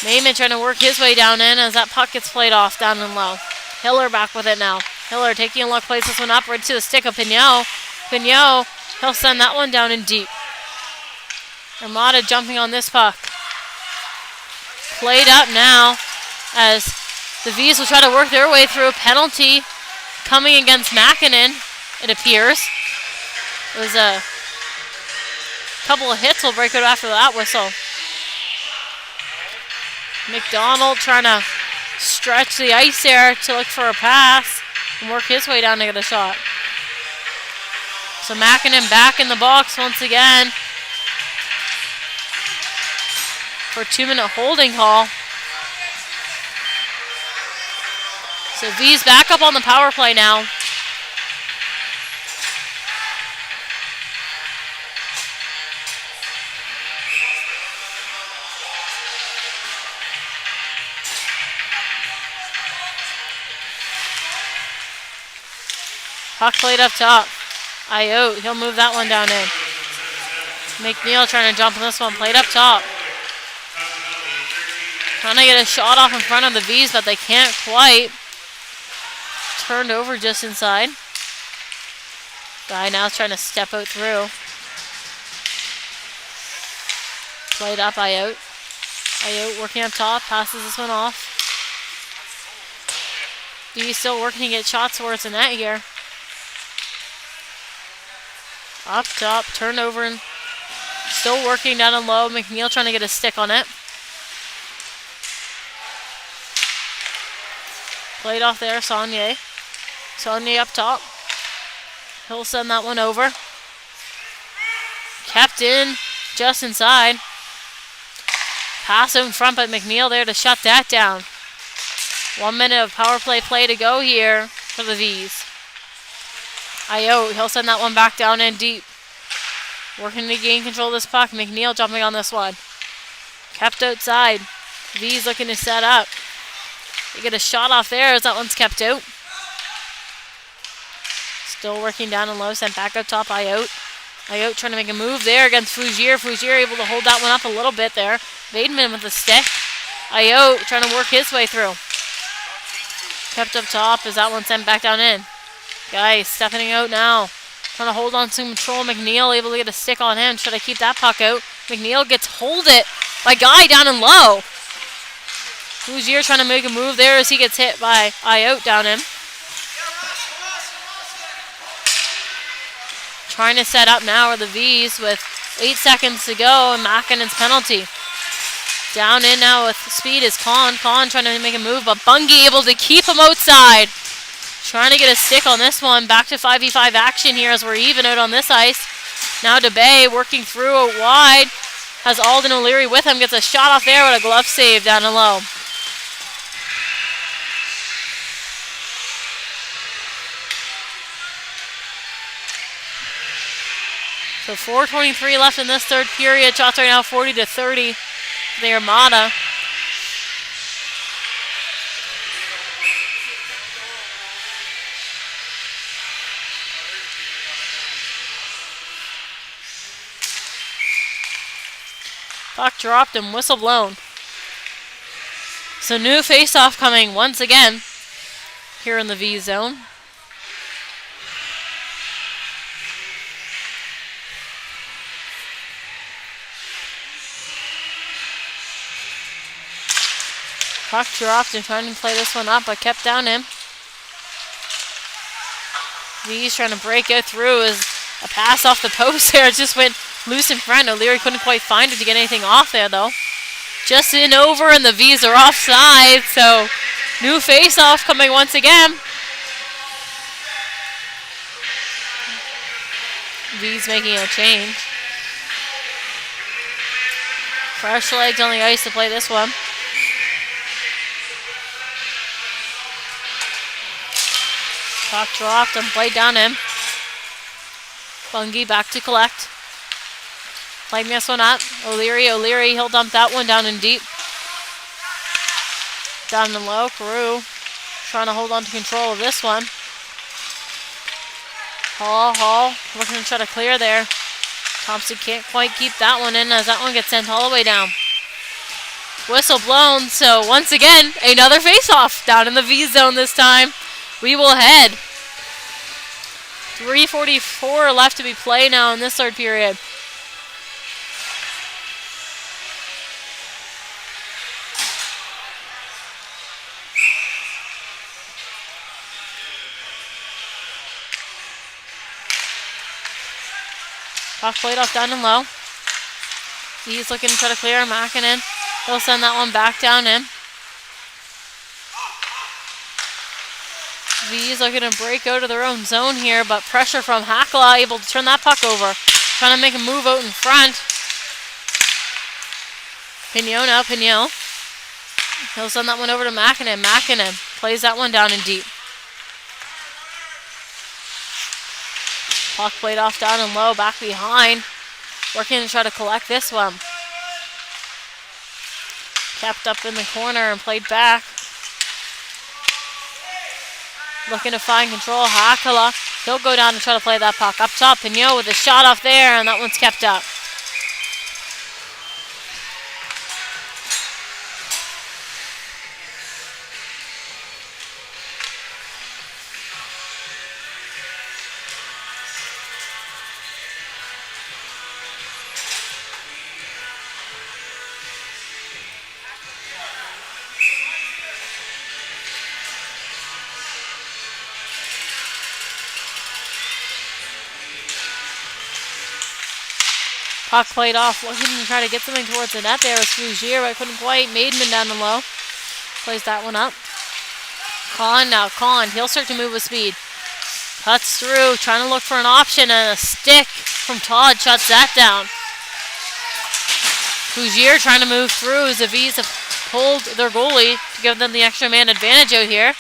Maidman trying to work his way down in as that puck gets played off down and low. Hiller back with it now. Hiller taking a look, plays this one up right to the stick of Pignot. Pignot, he'll send that one down in deep. Armada jumping on this puck. Played up now as the V's will try to work their way through a penalty coming against Makinen, it appears. It was a couple of hits will break out after that whistle. McDonald trying to stretch the ice there to look for a pass and work his way down to get a shot. So Makinen back in the box once again. for a 2-minute holding call. So V's back up on the power play now. Puck played up top. Ayotte, he'll move that one down in. McNeil trying to jump on this one, played up top. Trying to get a shot off in front of the V's, but they can't quite. Turned over just inside. Guy now is trying to step out through. Played up Ayotte. Ayotte working up top, passes this one off. V's still working to get shots towards the net here. Up top, turned over and still working down and low. McNeil trying to get a stick on it. Played off there, Saunier. Saunier up top. He'll send that one over. Kept in, just inside. Pass out in front by McNeil there to shut that down. 1 minute of power play to go here for the V's. Ayotte, he'll send that one back down in deep. Working to gain control of this puck. McNeil jumping on this one. Kept outside. V's looking to set up. They get a shot off there as that one's kept out. Still working down and low. Sent back up top. Ayotte. Ayotte trying to make a move there against Fougere. Fougere able to hold that one up a little bit there. Vademan with the stick. Ayotte trying to work his way through. Kept up top as that one sent back down in. Guys stepping out now. Trying to hold on to control. McNeil able to get a stick on him. Should I keep that puck out? McNeil gets hold it by Guy down and low. Fougere trying to make a move there as he gets hit by Ayotte down him. Trying to set up now are the V's with 8 seconds to go and Makinen's penalty. Down in now with speed is Kahn. Kahn trying to make a move, but Bungie able to keep him outside. Trying to get a stick on this one. Back to 5v5 action here as we're even out on this ice. Now DeBay working through out wide. Has Alden O'Leary with him. Gets a shot off there with a glove save down and low. So 4:23 left in this third period. Shots right now 40-30 for the Armada. Puck dropped and whistle blown. So new face-off coming once again here in the V zone. Puck dropped and trying to play this one up, but kept down him. V's trying to break it through as a pass off the post there. It just went loose in front. O'Leary couldn't quite find it to get anything off there, though. Just in over, and the V's are offside. So, new face-off coming once again. V's making a change. Fresh legs on the ice to play this one. Puck dropped and played down him. Bungie back to collect. Playing this one up. O'Leary, he'll dump that one down in deep. Down and low. Carew trying to hold on to control of this one. Hall, looking to try to clear there. Thompson can't quite keep that one in as that one gets sent all the way down. Whistle blown, so once again, another face-off down in the V zone this time. We will head. 3:44 left to be played now in this third period. Puck played off down and low. He's looking to try to clear Makinen. He'll send that one back down in. V's looking to break out of their own zone here, but pressure from Hakala able to turn that puck over. Trying to make a move out in front. Pignot now, Pignot. He'll send that one over to Mackinnon. Mackinnon plays that one down in deep. Puck played off down and low, back behind. Working to try to collect this one. Kept up in the corner and played back. Looking to find control. Hakala. He'll go down and try to play that puck. Up top, Pignot with a shot off there, and that one's kept up. Puck played off, looking to try to get something towards the net there was Fougere, but couldn't quite. Maidman down the low. Plays that one up. Kahn now, Kahn, he'll start to move with speed. Cuts through, trying to look for an option, and a stick from Todd shuts that down. Fougere trying to move through. Zavis have pulled their goalie to give them the extra man advantage out here.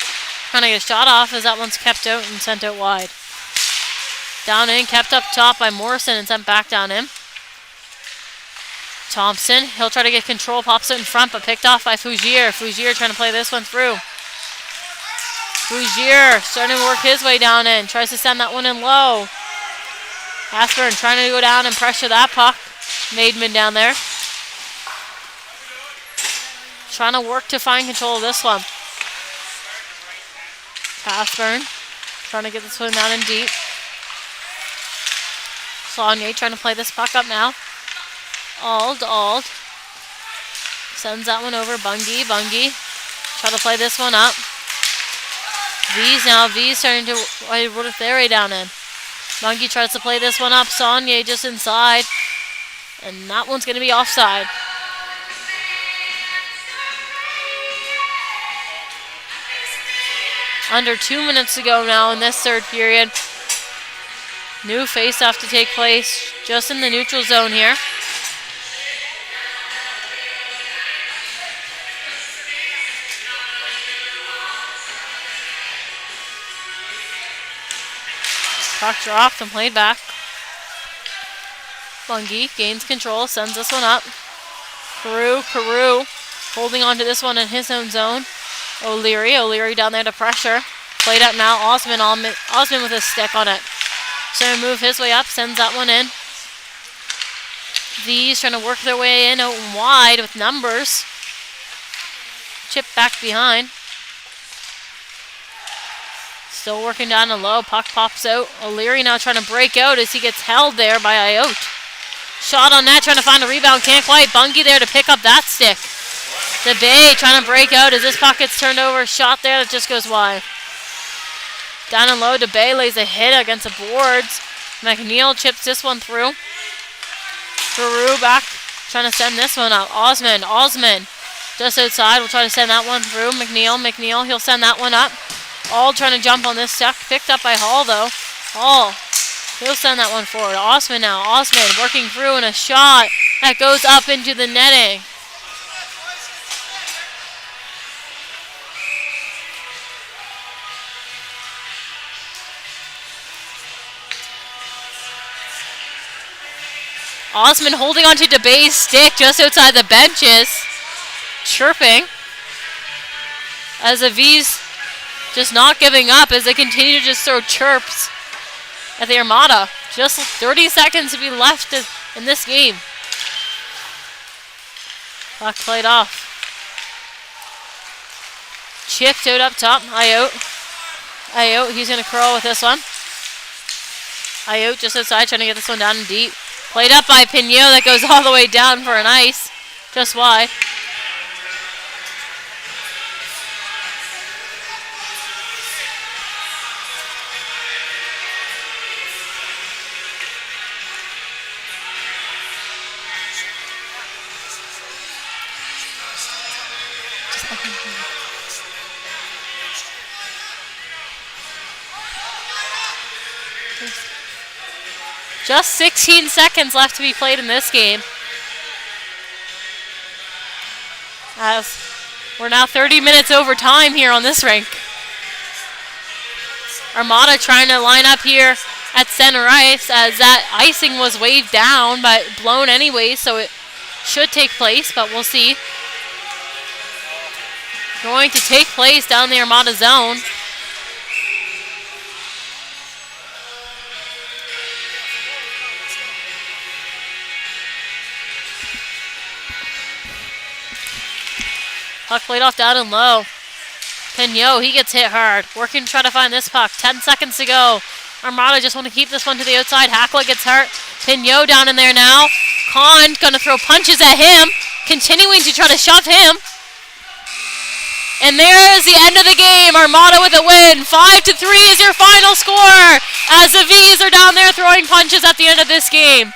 Trying to get a shot off as that one's kept out and sent out wide. Down in, kept up top by Morrison and sent back down in. Thompson, he'll try to get control, pops it in front, but picked off by Fougere. Fougere trying to play this one through. Fougere starting to work his way down in, tries to send that one in low. Aspern trying to go down and pressure that puck. Maidman down there. Trying to work to find control of this one. Aspern trying to get this one down in deep. Saunier trying to play this puck up now. Ald. Sends that one over. Bungie. Try to play this one up. V's now. V's starting to work their way down in. Bungie tries to play this one up. Saunier just inside. And that one's going to be offside. Under 2 minutes to go now in this third period. New face-off to take place just in the neutral zone here. Puck dropped and played back. Bungie gains control, sends this one up. Carew holding on to this one in his own zone. O'Leary down there to pressure. Played up now. Osman with a stick on it. Starting to move his way up, sends that one in. These trying to work their way in out and wide with numbers. Chip back behind. Still working down the low. Puck pops out. O'Leary now trying to break out as he gets held there by Ayotte. Shot on net, trying to find a rebound. Can't quite. Bungie there to pick up that stick. DeBay trying to break out as this puck gets turned over. Shot there that just goes wide. Down and low, DeBay lays a hit against the boards. McNeil chips this one through. Peru back, trying to send this one out. Osman just outside. We'll try to send that one through. McNeil, he'll send that one up. All trying to jump on this stuff. Picked up by Hall, though. Hall, he'll send that one forward. Osman now. Osman working through and a shot that goes up into the netting. Osman holding onto DeBay's stick just outside the benches. Chirping. As Aviv just not giving up as they continue to just throw chirps at the Armada. Just 30 seconds to be left in this game. Puck played off. Chipped out up top. Ayotte, he's going to curl with this one. Ayotte just outside trying to get this one down and deep. Played up by Pignot that goes all the way down for an ice. Just wide. Just 16 seconds left to be played in this game. as we're now 30 minutes over time here on this rink. Armada trying to line up here at center ice as that icing was waved down but blown anyway, so it should take place, but we'll see. Going to take place down the Armada zone. Puck played off down and low. Pignot, he gets hit hard. Working to try to find this puck. 10 seconds to go. Armada just want to keep this one to the outside. Hackler gets hurt. Pignot down in there now. Kahn gonna throw punches at him. Continuing to try to shove him. And there is the end of the game. Armada with a win. 5-3 is your final score. As the V's are down there throwing punches at the end of this game.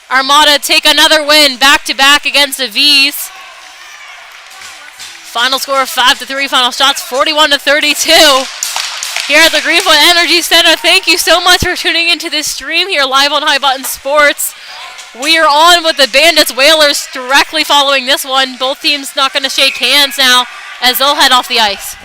Armada take another win back-to-back against the V's. Final score of 5-3. Final shots 41-32. Here at the Greenfoot Energy Center. Thank you so much for tuning into this stream here live on High Button Sports. We are on with the Bandits Whalers directly following this one. Both teams not going to shake hands now as they'll head off the ice.